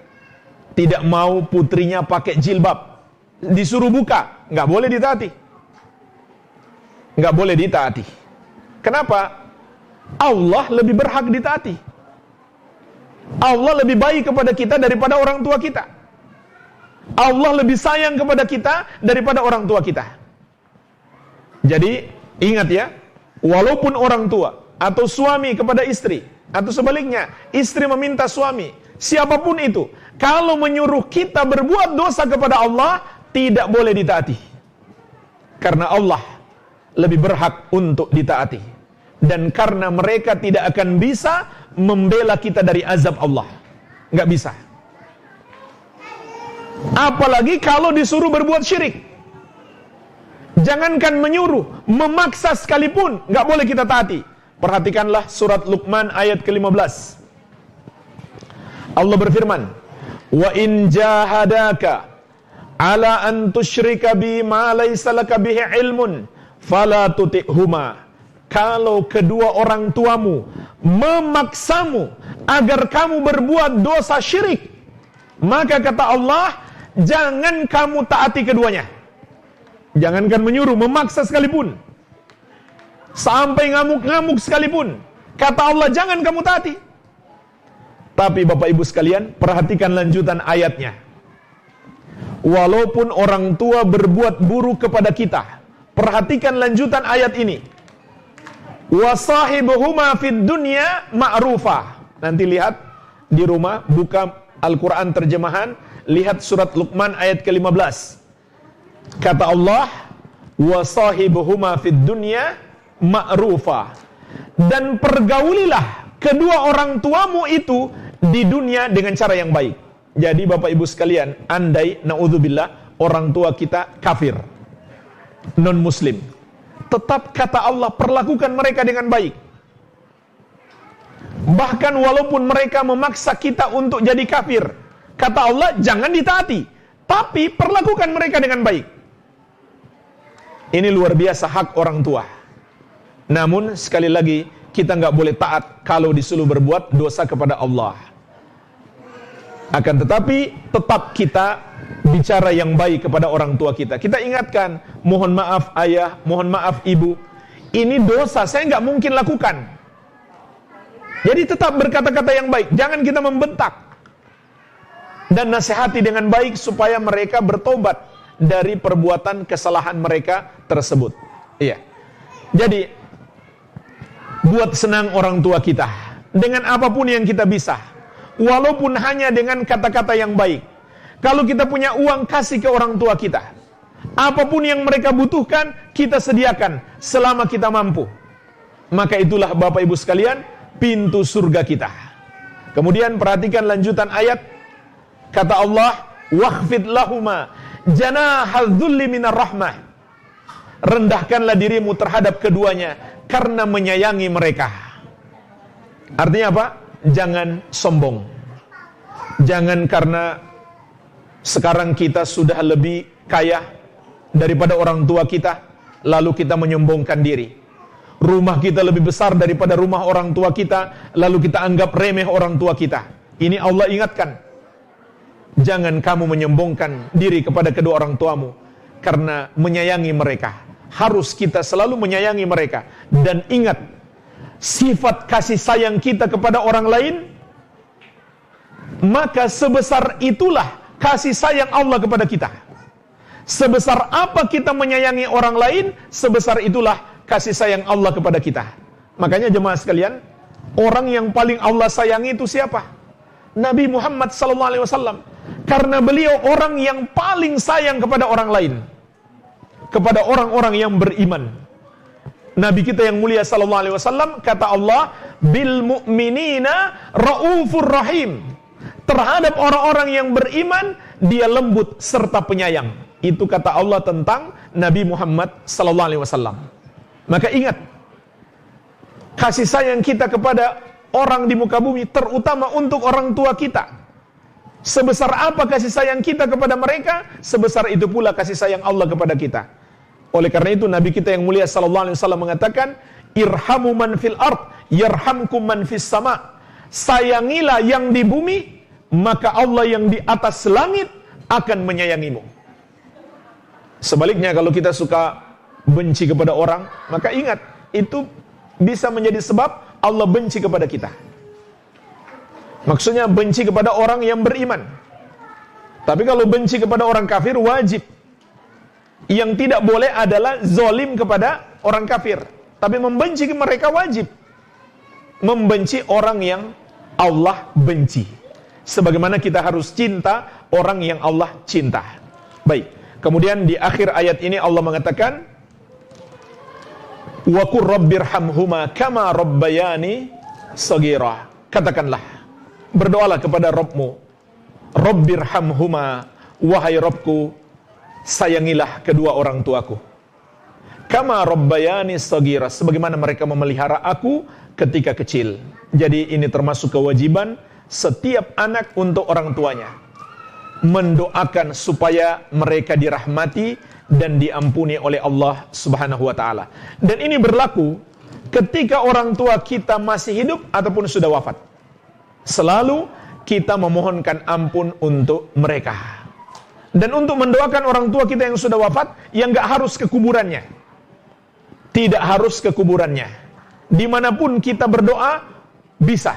tidak mau putrinya pakai jilbab, disuruh buka, nggak boleh ditaati. Nggak boleh ditaati. Kenapa? Allah lebih berhak ditaati. Allah lebih baik kepada kita daripada orang tua kita. Allah lebih sayang kepada kita daripada orang tua kita. Jadi, ingat ya, walaupun orang tua atau suami kepada istri, atau sebaliknya, istri meminta suami, siapapun itu, kalau menyuruh kita berbuat dosa kepada Allah, tidak boleh ditaati. Karena Allah lebih berhak untuk ditaati. Dan karena mereka tidak akan bisa membela kita dari azab Allah. Nggak bisa. Apalagi kalau disuruh berbuat syirik. Jangankan menyuruh, memaksa sekalipun nggak boleh kita taati. Perhatikanlah surat Luqman ayat ke-15. Allah berfirman, "Wa in jahadaka ala an tusyrika bi ma laysa laka bihi ilmun fala tuti'huma." Kalau kedua orang tuamu memaksamu agar kamu berbuat dosa syirik, maka kata Allah, jangan kamu taati keduanya. Jangankan menyuruh, memaksa sekalipun. Sampai ngamuk-ngamuk sekalipun, kata Allah, jangan kamu taati. Tapi Bapak Ibu sekalian, perhatikan lanjutan ayatnya. Walaupun orang tua berbuat buruk kepada kita, perhatikan lanjutan ayat ini. Wasahibuhuma fid dunya ma'rufa. Nanti lihat di rumah, buka Al-Quran terjemahan, lihat surat Luqman ayat ke-15. Kata Allah, wasahibuhuma fid dunya ma'rufa. Dan pergaulilah kedua orang tuamu itu di dunia dengan cara yang baik. Jadi Bapak Ibu sekalian, andai naudzubillah orang tua kita kafir, non muslim, tetap kata Allah perlakukan mereka dengan baik. Bahkan walaupun mereka memaksa kita untuk jadi kafir, kata Allah jangan ditaati, tapi perlakukan mereka dengan baik. Ini luar biasa hak orang tua. Namun sekali lagi, kita nggak boleh taat kalau disuruh berbuat dosa kepada Allah. Akan tetapi tetap kita bicara yang baik kepada orang tua kita. Kita ingatkan, mohon maaf ayah, mohon maaf ibu, ini dosa, saya nggak mungkin lakukan. Jadi tetap berkata-kata yang baik, jangan kita membentak. Dan nasihati dengan baik supaya mereka bertobat dari perbuatan kesalahan mereka tersebut. Iya. Jadi, buat senang orang tua kita dengan apapun yang kita bisa, walaupun hanya dengan kata-kata yang baik. Kalau kita punya uang, kasih ke orang tua kita. Apapun yang mereka butuhkan, kita sediakan selama kita mampu. Maka itulah Bapak Ibu sekalian, pintu surga kita. Kemudian perhatikan lanjutan ayat. Kata Allah, "Wakhfid lahuma janahal dhulli minar rahmah." Rendahkanlah dirimu terhadap keduanya karena menyayangi mereka. Artinya apa? Jangan sombong. Jangan karena sekarang kita sudah lebih kaya daripada orang tua kita, lalu kita menyombongkan diri. Rumah kita lebih besar daripada rumah orang tua kita, lalu kita anggap remeh orang tua kita. Ini Allah ingatkan. Jangan kamu menyombongkan diri kepada kedua orang tuamu, karena menyayangi mereka. Harus kita selalu menyayangi mereka. Dan ingat, sifat kasih sayang kita kepada orang lain, maka sebesar itulah kasih sayang Allah kepada kita. Sebesar apa kita menyayangi orang lain, sebesar itulah kasih sayang Allah kepada kita. Makanya jemaah sekalian, orang yang paling Allah sayangi itu siapa? Nabi Muhammad SAW. Karena beliau orang yang paling sayang kepada orang lain, kepada orang-orang yang beriman. Nabi kita yang mulia SAW, kata Allah, bil mu'minina raufur rahim. Terhadap orang-orang yang beriman, dia lembut serta penyayang. Itu kata Allah tentang Nabi Muhammad SAW. Maka ingat, kasih sayang kita kepada orang di muka bumi, terutama untuk orang tua kita. Sebesar apa kasih sayang kita kepada mereka, sebesar itu pula kasih sayang Allah kepada kita. Oleh karena itu Nabi kita yang mulia SAW mengatakan, irhamu man fil ard, yarhamkum man fis sama. Sayangilah yang di bumi, maka Allah yang di atas langit akan menyayangimu. Sebaliknya kalau kita suka benci kepada orang, maka ingat, itu bisa menjadi sebab Allah benci kepada kita. Maksudnya benci kepada orang yang beriman. Tapi kalau benci kepada orang kafir wajib. Yang tidak boleh adalah zolim kepada orang kafir. Tapi membenci mereka wajib. Membenci orang yang Allah benci. Sebagaimana kita harus cinta orang yang Allah cinta. Baik. Kemudian di akhir ayat ini Allah mengatakan, wa qur rabbirhamhuma kama rabbayani shaghira. Katakanlah, berdoalah kepada Rabbmu, rabbirhamhuma, wahai Rabbku, sayangilah kedua orang tuaku, kama rabbayani shaghira, sebagaimana mereka memelihara aku ketika kecil. Jadi ini termasuk kewajiban setiap anak untuk orang tuanya, mendoakan supaya mereka dirahmati dan diampuni oleh Allah Subhanahu wa taala. Dan ini berlaku ketika orang tua kita masih hidup ataupun sudah wafat. Selalu kita memohonkan ampun untuk mereka. Dan untuk mendoakan orang tua kita yang sudah wafat, yang gak harus ke kuburannya. Tidak harus ke kuburannya. Dimanapun kita berdoa, bisa.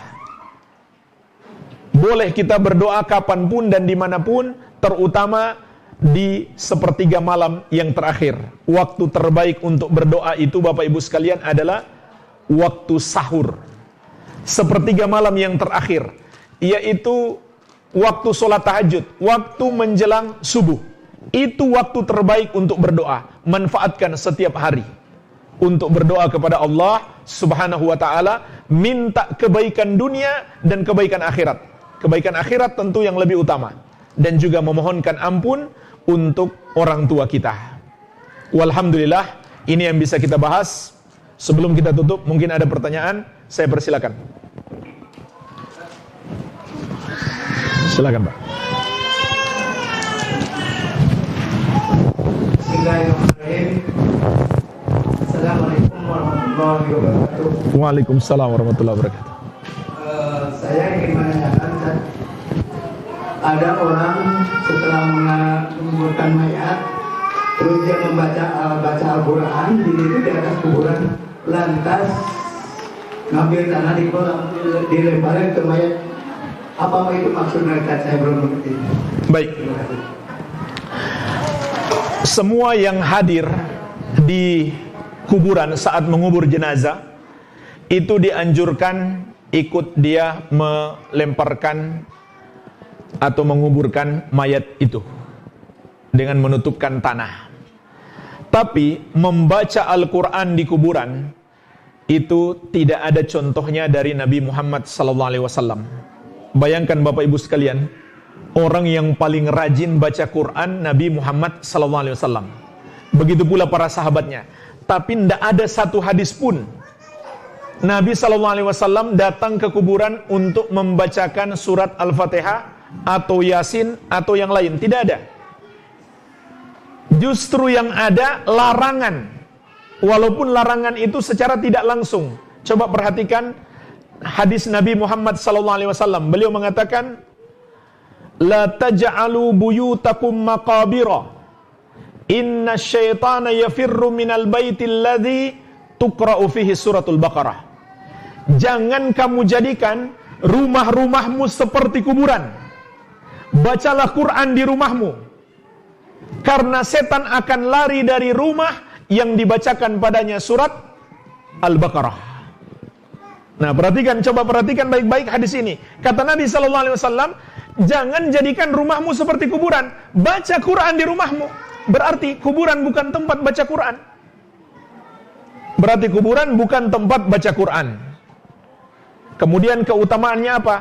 Boleh kita berdoa kapanpun dan dimanapun, terutama di sepertiga malam yang terakhir. Waktu terbaik untuk berdoa itu Bapak Ibu sekalian adalah waktu sahur. Sepertiga malam yang terakhir, yaitu waktu sholat tahajud, waktu menjelang subuh. Itu waktu terbaik untuk berdoa. Manfaatkan setiap hari untuk berdoa kepada Allah Subhanahu wa taala, minta kebaikan dunia dan kebaikan akhirat. Kebaikan akhirat tentu yang lebih utama, dan juga memohonkan ampun untuk orang tua kita. Walhamdulillah, ini yang bisa kita bahas. Sebelum kita tutup, mungkin ada pertanyaan, saya persilakan. Silakan, Pak. Bismillahirrahmanirrahim. Assalamualaikum warahmatullahi wabarakatuh. Waalaikumsalam warahmatullahi wabarakatuh. Saya ingin menanyakan, ada orang setelah menguburkan mayat, terus dia baca Al-Quran di situ di atas kuburan, lantas ngambil tanah dilemparin ke mayat. Apa itu maksudnya? Saya belum mengerti. Baik. Semua yang hadir di kuburan saat mengubur jenazah itu dianjurkan ikut dia melemparkan atau menguburkan mayat itu dengan menutupkan tanah. Tapi membaca Al-Quran di kuburan itu tidak ada contohnya dari Nabi Muhammad SAW. Bayangkan Bapak Ibu sekalian, orang yang paling rajin baca Quran Nabi Muhammad SAW. Begitu pula para sahabatnya. Tapi tidak ada satu hadis pun Nabi SAW datang ke kuburan untuk membacakan surat Al-Fatihah atau Yasin atau yang lain. Tidak ada. Justru yang ada larangan. Walaupun larangan itu secara tidak langsung. Coba perhatikan hadis Nabi Muhammad SAW. Beliau mengatakan, la taj'alu buyutakum maqabira, inna syaitana yafirru minal baitil ladzi tuqra'u fihi suratul Baqarah. Jangan kamu jadikan rumah-rumahmu seperti kuburan. Bacalah Quran di rumahmu, karena setan akan lari dari rumah yang dibacakan padanya surat Al-Baqarah. Nah, coba perhatikan baik-baik hadis ini. Kata Nabi SAW, jangan jadikan rumahmu seperti kuburan. Baca Quran di rumahmu. Berarti kuburan bukan tempat baca Quran. Berarti kuburan bukan tempat baca Quran. Kemudian keutamaannya apa?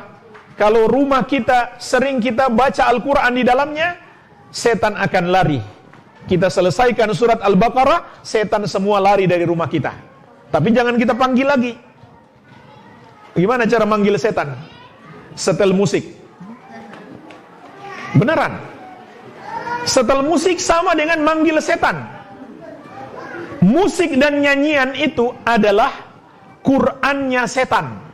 Kalau rumah kita sering kita baca Al-Quran di dalamnya, setan akan lari. Kita selesaikan surat Al-Baqarah, setan semua lari dari rumah kita. Tapi jangan kita panggil lagi. Gimana cara manggil setan? Setel musik. Beneran. Setel musik sama dengan manggil setan. Musik dan nyanyian itu adalah Qur'annya setan.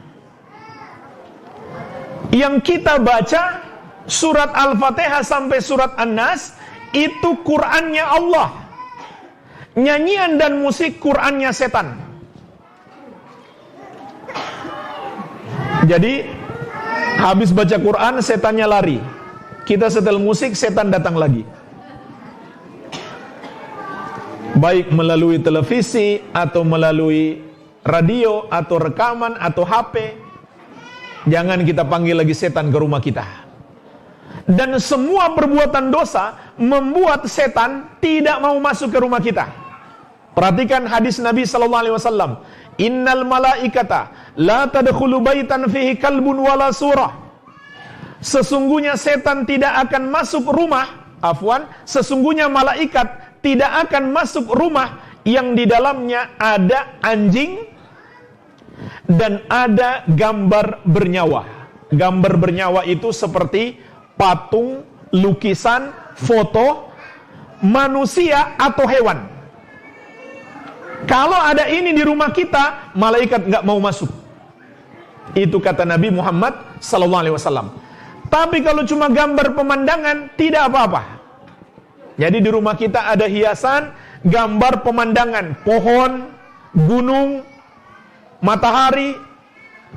Yang kita baca surat Al-Fatihah sampai surat An-Nas itu Qur'annya Allah. Nyanyian dan musik Qur'annya setan. Jadi habis baca Quran setannya lari. kita setel musik, setan datang lagi. Baik melalui televisi, atau melalui radio, atau rekaman, atau HP. Jangan kita panggil lagi setan ke rumah kita. Dan semua perbuatan dosa membuat setan tidak mau masuk ke rumah kita. Perhatikan hadis Nabi SAW. Innal malaikata la tadkhulu baitan fihi kalbun wala surah. Sesungguhnya setan tidak akan masuk rumah, sesungguhnya malaikat tidak akan masuk rumah yang di dalamnya ada anjing dan ada gambar bernyawa. Gambar bernyawa itu seperti patung, lukisan, foto manusia atau hewan. Kalau ada ini di rumah kita, malaikat nggak mau masuk. Itu kata Nabi Muhammad SAW. Tapi kalau cuma gambar pemandangan, tidak apa-apa. Jadi di rumah kita ada hiasan, gambar pemandangan, pohon, gunung, matahari,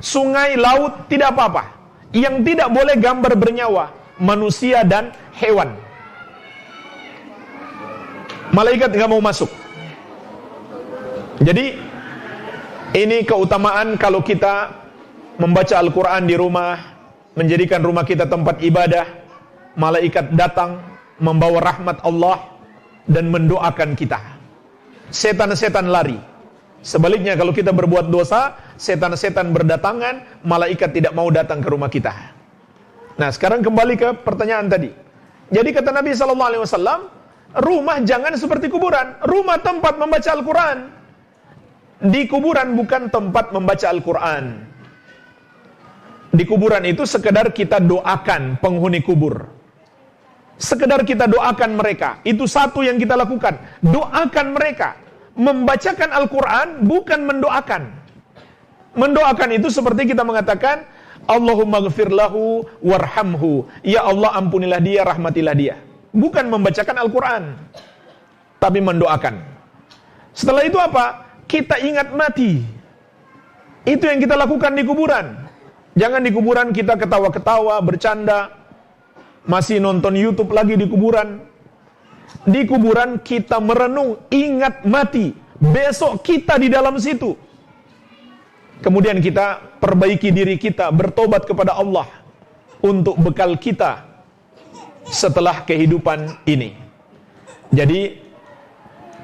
sungai, laut, tidak apa-apa. Yang tidak boleh gambar bernyawa, manusia dan hewan. Malaikat nggak mau masuk. Jadi ini keutamaan kalau kita membaca Al-Quran di rumah, menjadikan rumah kita tempat ibadah. Malaikat datang membawa rahmat Allah dan mendoakan kita. Setan-setan lari. Sebaliknya kalau kita berbuat dosa, setan-setan berdatangan, malaikat tidak mau datang ke rumah kita. Nah, sekarang kembali ke pertanyaan tadi. Jadi kata Nabi SAW, rumah jangan seperti kuburan. Rumah tempat membaca Al-Quran. Di kuburan bukan tempat membaca Al-Quran. Di kuburan itu sekedar kita doakan penghuni kubur. Sekedar kita doakan mereka. Itu satu yang kita lakukan. Doakan mereka. Membacakan Al-Quran bukan mendoakan. Mendoakan itu seperti kita mengatakan, Allahumma ghafir lahu warhamhu. Ya Allah, ampunilah dia, rahmatilah dia. Bukan membacakan Al-Quran, tapi mendoakan. Setelah itu apa? Kita ingat mati. Itu yang kita lakukan di kuburan. Jangan di kuburan kita ketawa-ketawa, bercanda, masih nonton YouTube lagi di kuburan. Di kuburan kita merenung, ingat mati. Besok kita di dalam situ. Kemudian kita perbaiki diri kita, bertobat kepada Allah untuk bekal kita setelah kehidupan ini. Jadi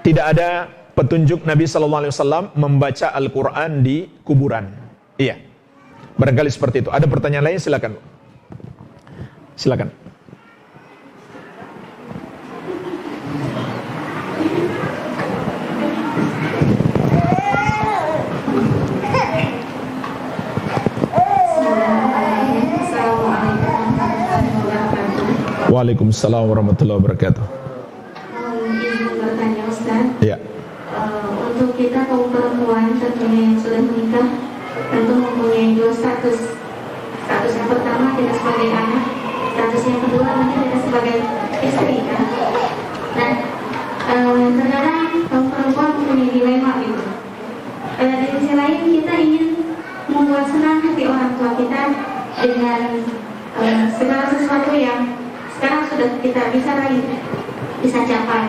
tidak ada petunjuk Nabi SAW membaca Al-Quran di kuburan. Iya, barangkali seperti itu. Ada pertanyaan lain? Silakan. Silakan. Waalaikumsalam warahmatullahi wabarakatuh. Izin bertanya Ustaz. Ya. Untuk kita kaum perempuan tentunya yang sudah menikah tentu mempunyai dua status. Status yang pertama kita sebagai anak, status yang kedua mungkin kita sebagai istri kan. Nah, terkadang kaum perempuan mempunyai dilema gitu. Di sisi lain kita ingin membuat senang hati orang tua kita dengan segala sesuatu yang sekarang sudah kita bisa raih, bisa capai.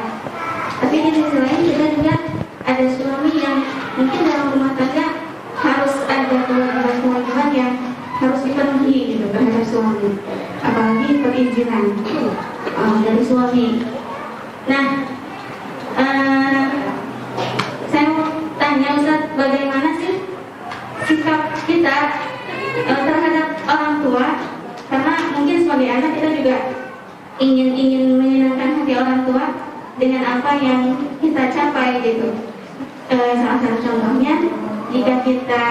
Tapi di sisi lain kita juga ada suami yang mungkin dalam rumah tangga harus ada kewajiban yang harus dipenuhi gitu terhadap suami, apalagi perizinan dari suami. Nah, saya mau tanya Ustaz, bagaimana sih sikap kita terhadap orang tua? Karena mungkin sebagai anak kita juga ingin menyenangkan hati orang tua dengan apa yang kita capai gitu. Salah satu contohnya, jika kita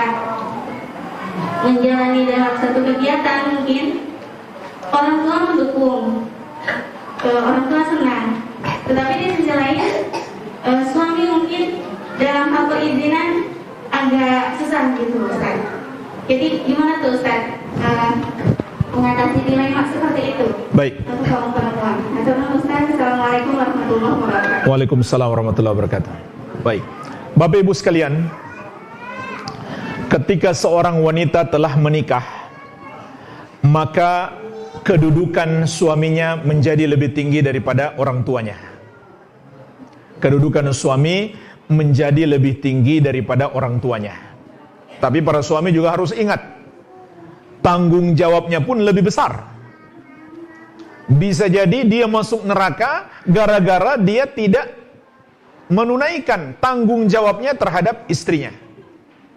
menjalani dalam satu kegiatan mungkin orang tua mendukung, orang tua senang. Tetapi di sisi lain suami mungkin dalam hal perizinan agak susah gitu Ustaz. Jadi gimana tuh Ustaz mengatasi dilema seperti itu? Baik. Untuk kaum perempuan. Assalamualaikum warahmatullahi wabarakatuh. Waalaikumsalam warahmatullahi wabarakatuh. Baik. Bapak Ibu sekalian, ketika seorang wanita telah menikah, maka kedudukan suaminya menjadi lebih tinggi daripada orang tuanya. Kedudukan suami menjadi lebih tinggi daripada orang tuanya. Tapi para suami juga harus ingat, tanggung jawabnya pun lebih besar. Bisa jadi dia masuk neraka gara-gara dia tidak menunaikan tanggung jawabnya terhadap istrinya.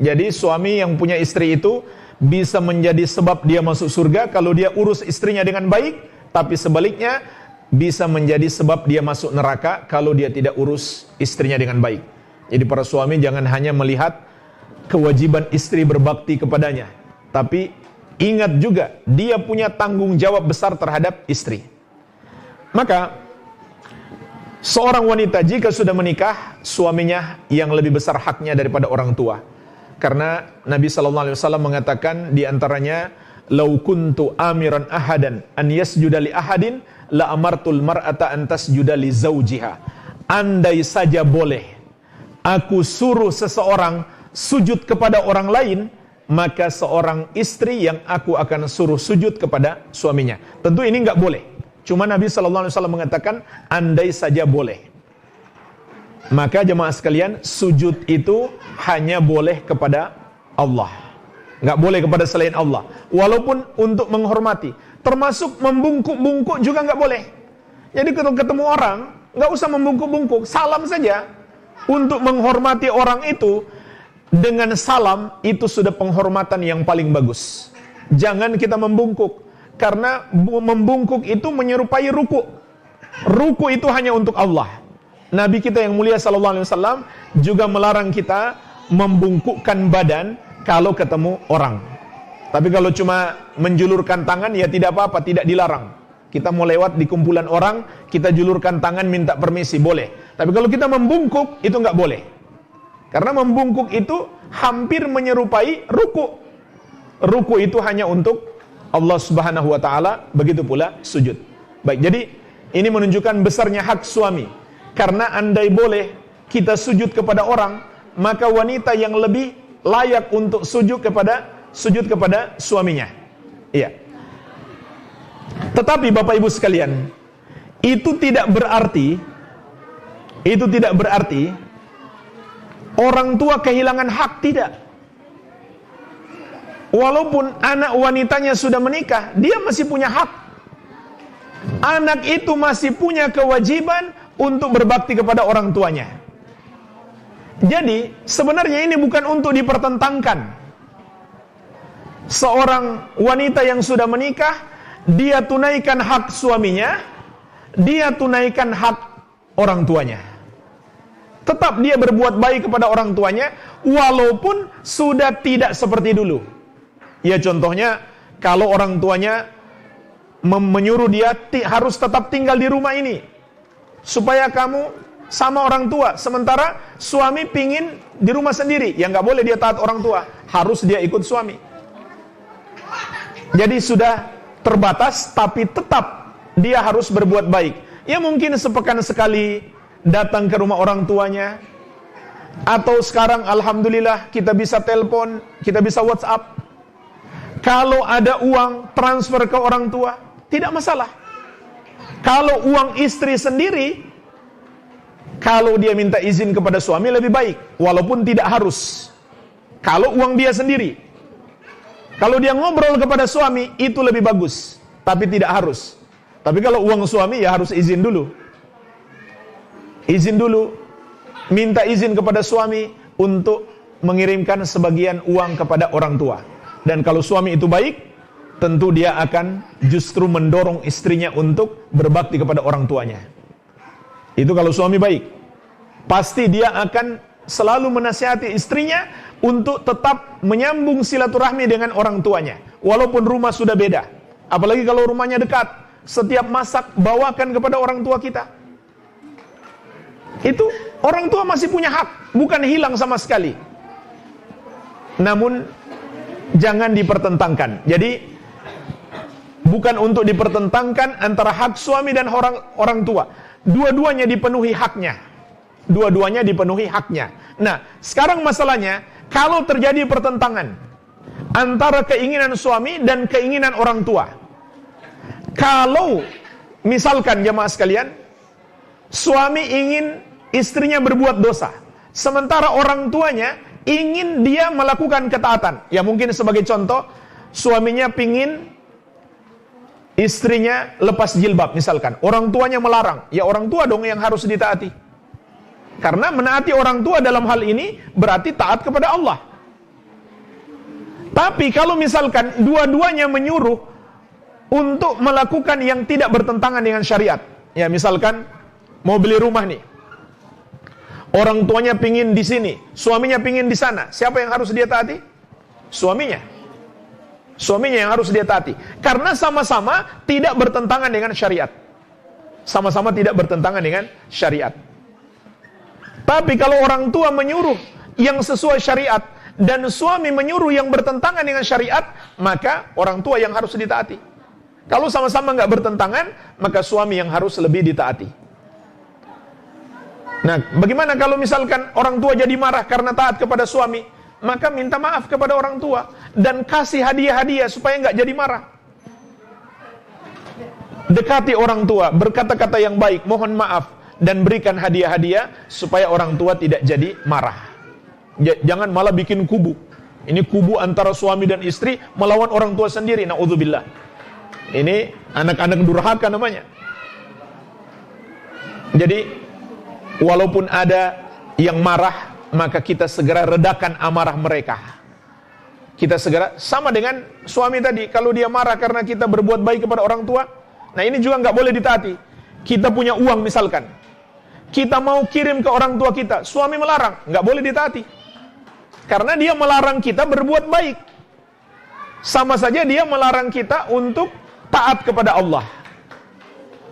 Jadi suami yang punya istri itu bisa menjadi sebab dia masuk surga kalau dia urus istrinya dengan baik, tapi sebaliknya bisa menjadi sebab dia masuk neraka kalau dia tidak urus istrinya dengan baik. Jadi para suami jangan hanya melihat kewajiban istri berbakti kepadanya, tapi ingat juga dia punya tanggung jawab besar terhadap istri. Maka seorang wanita jika sudah menikah, suaminya yang lebih besar haknya daripada orang tua. Karena Nabi SAW mengatakan di antaranya, "Lau kuntu amiran ahadan an yasjuda li ahadin la amartul mar'ata an tasjuda li zawjiha." Andai saja boleh aku suruh seseorang sujud kepada orang lain, maka seorang istri yang aku akan suruh sujud kepada suaminya. Tentu ini enggak boleh. Cuma Nabi SAW mengatakan andai saja boleh. Maka jemaah sekalian, sujud itu hanya boleh kepada Allah, nggak boleh kepada selain Allah. Walaupun untuk menghormati, termasuk membungkuk-bungkuk juga nggak boleh. Jadi kalau ketemu orang, nggak usah membungkuk-bungkuk, salam saja. Untuk menghormati orang itu dengan salam, itu sudah penghormatan yang paling bagus. Jangan kita membungkuk, karena membungkuk itu menyerupai ruku. Ruku itu hanya untuk Allah. Nabi kita yang mulia SAW juga melarang kita membungkukkan badan kalau ketemu orang. Tapi kalau cuma menjulurkan tangan, ya tidak apa-apa, tidak dilarang. Kita mau lewat di kumpulan orang, kita julurkan tangan minta permisi, boleh. Tapi kalau kita membungkuk, itu nggak boleh. Karena membungkuk itu hampir menyerupai ruku. Ruku itu hanya untuk Allah Subhanahu wa Ta'ala, begitu pula sujud. Baik, jadi ini menunjukkan besarnya hak suami. Karena andai boleh kita sujud kepada orang, maka wanita yang lebih layak untuk sujud kepada suaminya. Iya. Tetapi Bapak Ibu sekalian, itu tidak berarti orang tua kehilangan hak, tidak. Walaupun anak wanitanya sudah menikah, dia masih punya hak. Anak itu masih punya kewajiban untuk berbakti kepada orang tuanya. Jadi sebenarnya ini bukan untuk dipertentangkan. Seorang wanita yang sudah menikah, dia tunaikan hak suaminya, dia tunaikan hak orang tuanya. Tetap dia berbuat baik kepada orang tuanya, walaupun sudah tidak seperti dulu. Ya contohnya, kalau orang tuanya menyuruh dia harus tetap tinggal di rumah ini, supaya kamu sama orang tua, sementara suami pingin di rumah sendiri, ya nggak boleh dia taat orang tua, harus dia ikut suami. Jadi sudah terbatas, tapi tetap dia harus berbuat baik. Ya mungkin sepekan sekali datang ke rumah orang tuanya, atau sekarang alhamdulillah kita bisa telepon, kita bisa WhatsApp. Kalau ada uang transfer ke orang tua, tidak masalah. Kalau uang istri sendiri, kalau dia minta izin kepada suami lebih baik, walaupun tidak harus. Kalau uang dia sendiri, kalau dia ngobrol kepada suami, itu lebih bagus, tapi tidak harus. Tapi kalau uang suami, ya harus izin dulu. Izin dulu, minta izin kepada suami untuk mengirimkan sebagian uang kepada orang tua. Dan kalau suami itu baik, tentu dia akan justru mendorong istrinya untuk berbakti kepada orang tuanya. Itu kalau suami baik. Pasti dia akan selalu menasihati istrinya untuk tetap menyambung silaturahmi dengan orang tuanya, walaupun rumah sudah beda. Apalagi kalau rumahnya dekat, setiap masak bawakan kepada orang tua kita. Itu orang tua masih punya hak, bukan hilang sama sekali. Namun jangan dipertentangkan. Jadi bukan untuk dipertentangkan antara hak suami dan orang tua. Dua-duanya dipenuhi haknya. Dua-duanya dipenuhi haknya. Nah, sekarang masalahnya, kalau terjadi pertentangan antara keinginan suami dan keinginan orang tua, Kalau misalkan jemaah sekalian, suami ingin istrinya berbuat dosa, sementara orang tuanya ingin dia melakukan ketaatan. Ya mungkin sebagai contoh, suaminya pingin istrinya lepas jilbab misalkan, orang tuanya melarang, ya orang tua dong yang harus ditaati. Karena menaati orang tua dalam hal ini berarti taat kepada Allah. Tapi kalau misalkan dua-duanya menyuruh untuk melakukan yang tidak bertentangan dengan syariat, ya misalkan mau beli rumah nih, orang tuanya pingin di sini, suaminya pingin di sana, siapa yang harus dia taati? Suaminya. Suaminya yang harus dia taati. Karena sama-sama tidak bertentangan dengan syariat. Sama-sama tidak bertentangan dengan syariat. Tapi kalau orang tua menyuruh yang sesuai syariat dan suami menyuruh yang bertentangan dengan syariat, maka orang tua yang harus ditaati. Kalau sama-sama nggak bertentangan, maka suami yang harus lebih ditaati. Nah, bagaimana kalau misalkan orang tua jadi marah karena taat kepada suami? Maka minta maaf kepada orang tua dan kasih hadiah-hadiah supaya nggak jadi marah. Dekati orang tua, berkata-kata yang baik, mohon maaf, dan berikan hadiah-hadiah supaya orang tua tidak jadi marah. Jangan malah bikin kubu. Ini kubu antara suami dan istri melawan orang tua sendiri. Na'udzubillah. Ini anak-anak durhaka namanya. Jadi walaupun ada yang marah, maka kita segera redakan amarah mereka. Kita segera, sama dengan suami tadi, kalau dia marah karena kita berbuat baik kepada orang tua, nah ini juga nggak boleh ditaati. Kita punya uang misalkan, kita mau kirim ke orang tua kita, suami melarang, nggak boleh ditaati. Karena dia melarang kita berbuat baik. Sama saja dia melarang kita untuk taat kepada Allah.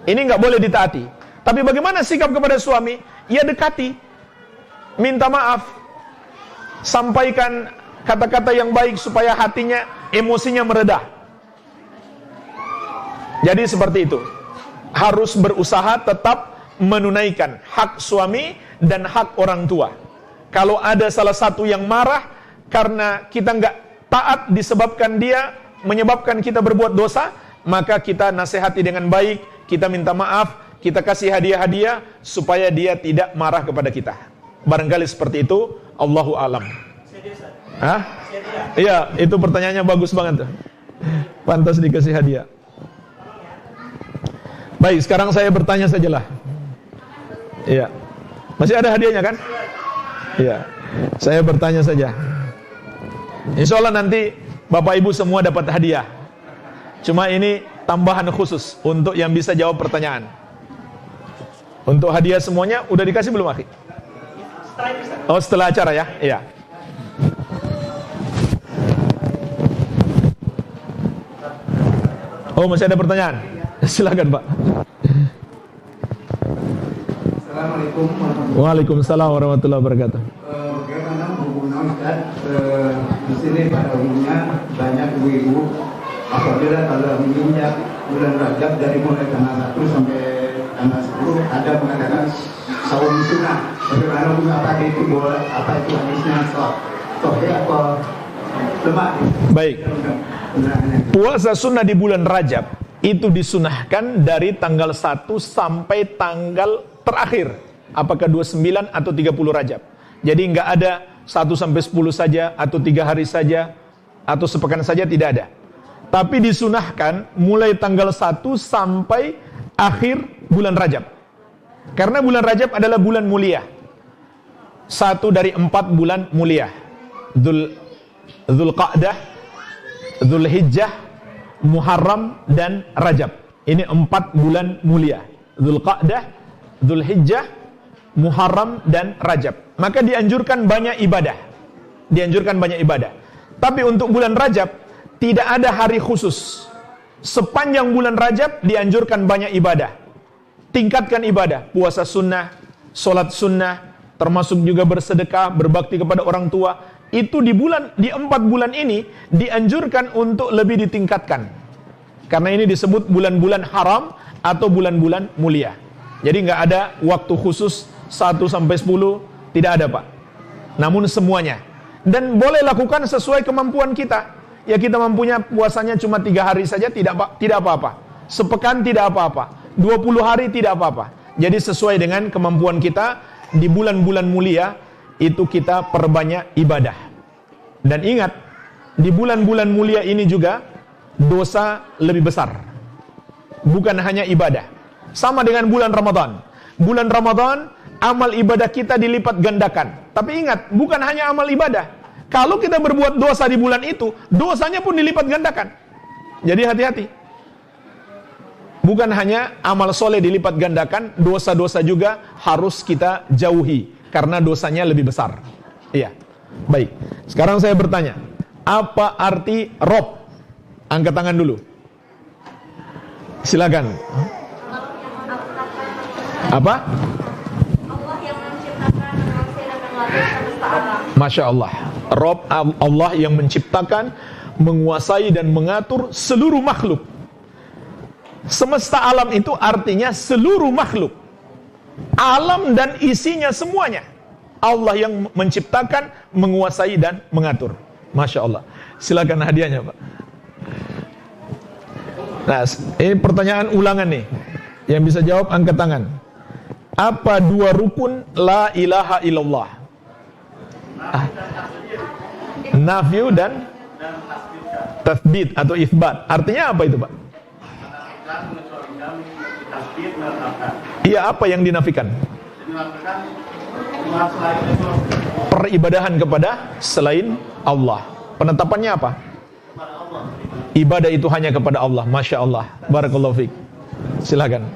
Ini nggak boleh ditaati. Tapi bagaimana sikap kepada suami? Ya dekati, minta maaf, sampaikan kata-kata yang baik supaya hatinya, emosinya meredah. Jadi seperti itu. Harus berusaha tetap menunaikan hak suami dan hak orang tua. Kalau ada salah satu yang marah karena kita nggak taat disebabkan dia menyebabkan kita berbuat dosa, maka kita nasihati dengan baik, kita minta maaf, kita kasih hadiah-hadiah supaya dia tidak marah kepada kita. Barangkali seperti itu, Allahu a'lam. Hah? Iya, itu pertanyaannya bagus banget tuh. Pantas dikasih hadiah. Baik, sekarang saya bertanya sajalah. Iya. Masih ada hadiahnya kan? Iya. Saya bertanya saja. Insya Allah nanti Bapak Ibu semua dapat hadiah. Cuma ini tambahan khusus untuk yang bisa jawab pertanyaan. Untuk hadiah semuanya udah dikasih belum, Akhi? Oh, setelah acara ya? Iya. Oh, masih ada pertanyaan? Silakan, Pak. Assalamualaikum warahmatullahi Waalaikumsalam warahmatullahi wabarakatuh. Bagaimana hubungan Ustaz? Di sini pada umumnya banyak ibu-ibu apabila kalau menginjak bulan Rajab dari mulai tanggal 1 sampai tanggal 10 ada mengadakan saum sunnah. Bagaimana hukum apa itu boleh? Apa itu hadisnya? Sahih atau lemah? Baik. Puasa sunnah di bulan Rajab itu disunahkan dari tanggal 1 sampai tanggal terakhir, apakah 29 atau 30 Rajab. Jadi enggak ada 1 sampai 10 saja, atau 3 hari saja, atau sepekan saja, tidak ada. Tapi disunahkan mulai tanggal 1 sampai akhir bulan Rajab. Karena bulan Rajab adalah bulan mulia. 1 dari 4 bulan mulia. Dzulqa'dah, Dzulhijjah, Muharram, dan Rajab. Ini 4 bulan mulia. Dzulqa'dah, Dzulhijjah, Muharram, dan Rajab. Maka dianjurkan banyak ibadah. Dianjurkan banyak ibadah. Tapi untuk bulan Rajab tidak ada hari khusus. Sepanjang bulan Rajab dianjurkan banyak ibadah. Tingkatkan ibadah, puasa sunnah, sholat sunnah, termasuk juga bersedekah, berbakti kepada orang tua. Itu di 4 bulan ini dianjurkan untuk lebih ditingkatkan. Karena ini disebut bulan-bulan haram atau bulan-bulan mulia. Jadi nggak ada waktu khusus 1 sampai 10, tidak ada, Pak. Namun semuanya. Dan boleh lakukan sesuai kemampuan kita. Ya kita mampunya puasanya cuma 3 hari saja, tidak apa-apa. sepekan tidak apa-apa, 20 hari tidak apa-apa. Jadi sesuai dengan kemampuan kita, di bulan-bulan mulia itu kita perbanyak ibadah. Dan ingat, di bulan-bulan mulia ini juga dosa lebih besar, bukan hanya ibadah. Sama dengan bulan Ramadan. Bulan Ramadan, amal ibadah kita dilipat gandakan. Tapi ingat, bukan hanya amal ibadah. Kalau kita berbuat dosa di bulan itu, dosanya pun dilipat gandakan. Jadi hati-hati. Bukan hanya amal soleh dilipat gandakan, dosa-dosa juga harus kita jauhi, karena dosanya lebih besar. Iya. Baik. Sekarang saya bertanya, apa arti Rob? Angkat tangan dulu. Silakan. Apa? Allah yang menciptakan manusia dan mengatur semesta alam. Masya Allah. Rob Allah yang menciptakan, menguasai dan mengatur seluruh makhluk. Semesta alam itu artinya seluruh makhluk. Alam dan isinya semuanya. Allah yang menciptakan, menguasai dan mengatur. Masya Allah. Silakan hadiahnya, Pak. Nah, ini pertanyaan ulangan nih. Yang bisa jawab angkat tangan. Apa dua rukun la ilaha illallah? Nafyu dan tasbit atau isbat. Artinya apa itu, Pak? Iya, apa yang dinafikan? Peribadahan kepada selain Allah. Penetapannya apa? Ibadah itu hanya kepada Allah. Masya Allah. Barakallahu fiik. Silakan.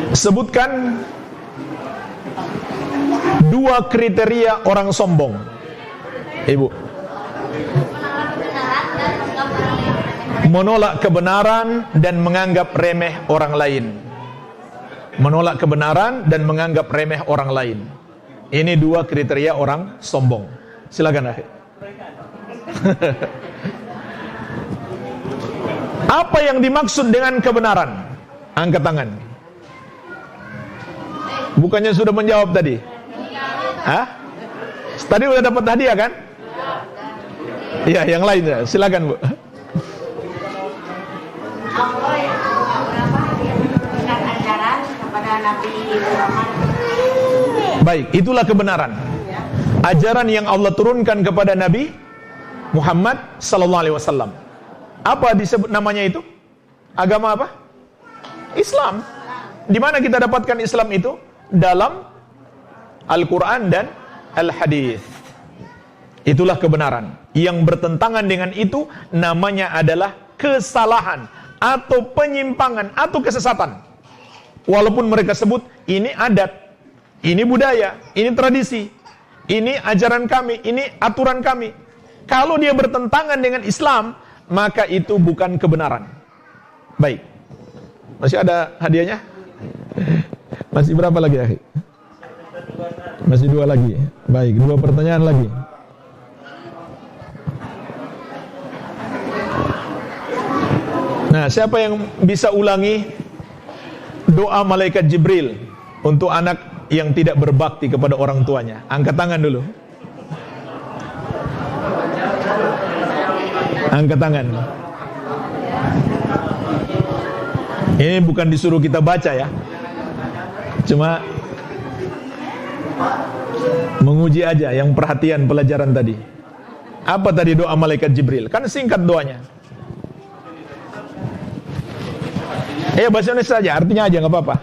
Sebutkan dua kriteria orang sombong. Ibu. Menolak kebenaran dan menganggap remeh orang lain. Menolak kebenaran dan menganggap remeh orang lain. Ini dua kriteria orang sombong. Silakan, akhi. Apa yang dimaksud dengan kebenaran? Angkat tangan. Bukannya sudah menjawab tadi? Hah? Tadi udah dapat hadiah kan? Iya, yang lainnya. Silakan, Bu. Allah yang menurunkan ajaran kepada Nabi Muhammad. Baik, itulah kebenaran. Ajaran yang Allah turunkan kepada Nabi Muhammad sallallahu alaihi wasallam. Apa disebut namanya itu? Agama apa? Islam. Di mana kita dapatkan Islam itu? Dalam Al-Quran dan Al-Hadis. Itulah kebenaran. Yang bertentangan dengan itu namanya adalah kesalahan atau penyimpangan atau kesesatan. Walaupun mereka sebut ini adat, ini budaya, ini tradisi, ini ajaran kami, ini aturan kami. Kalau dia bertentangan dengan Islam, maka itu bukan kebenaran. Baik. Masih ada hadiahnya? Masih berapa lagi, akhi? Masih dua lagi. Baik, dua pertanyaan lagi. Nah, siapa yang bisa ulangi doa malaikat Jibril untuk anak yang tidak berbakti kepada orang tuanya? Angkat tangan dulu. Angkat tangan. Ini bukan disuruh kita baca ya, cuma menguji aja yang perhatian pelajaran tadi. Apa tadi doa malaikat Jibril? Kan singkat doanya. Bahasa Indonesia saja, artinya aja nggak apa-apa.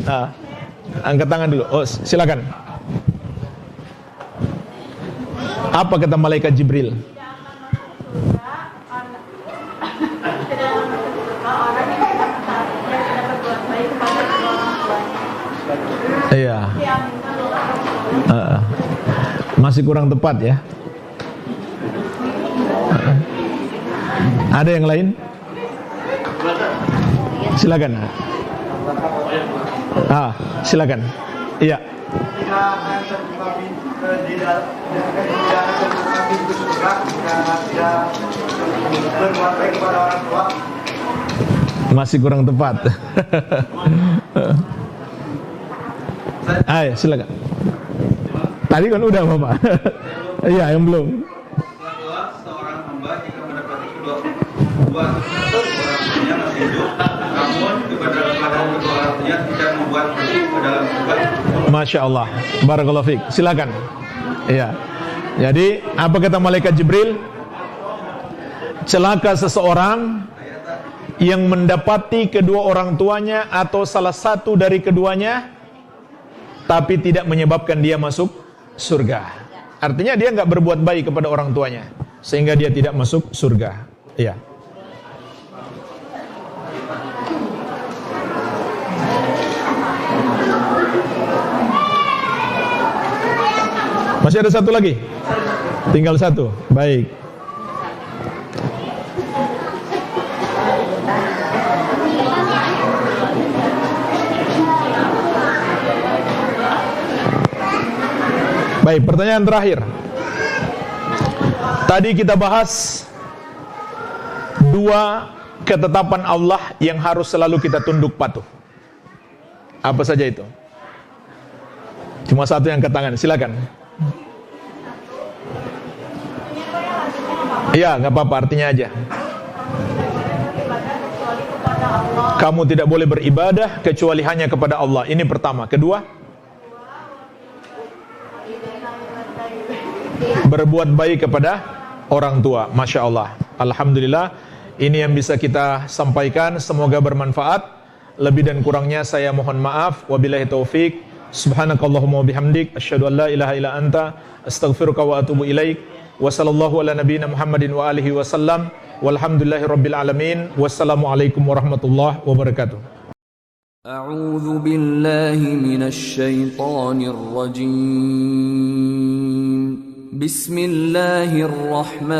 Nah, angkat tangan dulu. Oh, silakan. Apa kata malaikat Jibril? Iya. Masih kurang tepat ya. Ada yang lain? Silakan. Silakan. Iya. Masih kurang tepat. Ayo, silakan. Tadi kan udah, Bapak. Iya, yang belum. membuat orang tuanya masih hidup, namun kepada keadaan kedua orang tuanya tidak membuat masuk ke dalam surga. Masya Allah, barakallahu fiik. Silakan. Iya. Jadi apa kata malaikat Jibril? Celaka seseorang yang mendapati kedua orang tuanya atau salah satu dari keduanya, tapi tidak menyebabkan dia masuk surga. Artinya dia nggak berbuat baik kepada orang tuanya, sehingga dia tidak masuk surga. Iya. Masih ada satu lagi? Tinggal satu. Baik. Baik, pertanyaan terakhir. Tadi kita bahas dua ketetapan Allah yang harus selalu kita tunduk patuh. Apa saja itu? Cuma satu yang angkat tangan, silakan. Iya, nggak apa-apa, artinya aja. Kamu tidak boleh beribadah kecuali hanya kepada Allah. Ini pertama. Kedua, berbuat baik kepada orang tua. Masya Allah. Alhamdulillah, ini yang bisa kita sampaikan. Semoga bermanfaat. Lebih dan kurangnya saya mohon maaf. Wabillahi taufik. Subhanakallahumma wabihamdik. Asyhadu an la ilaha illa anta. Astaghfiruka wa atubu ilaik. Wa sallallahu ala nabiyyina Muhammadin wa alihi wasallam. Walhamdulillahi rabbil alamin. Wassalamualaikum warahmatullahi wabarakatuh. أعوذ بالله من الشيطان الرجيم بسم الله الرحمن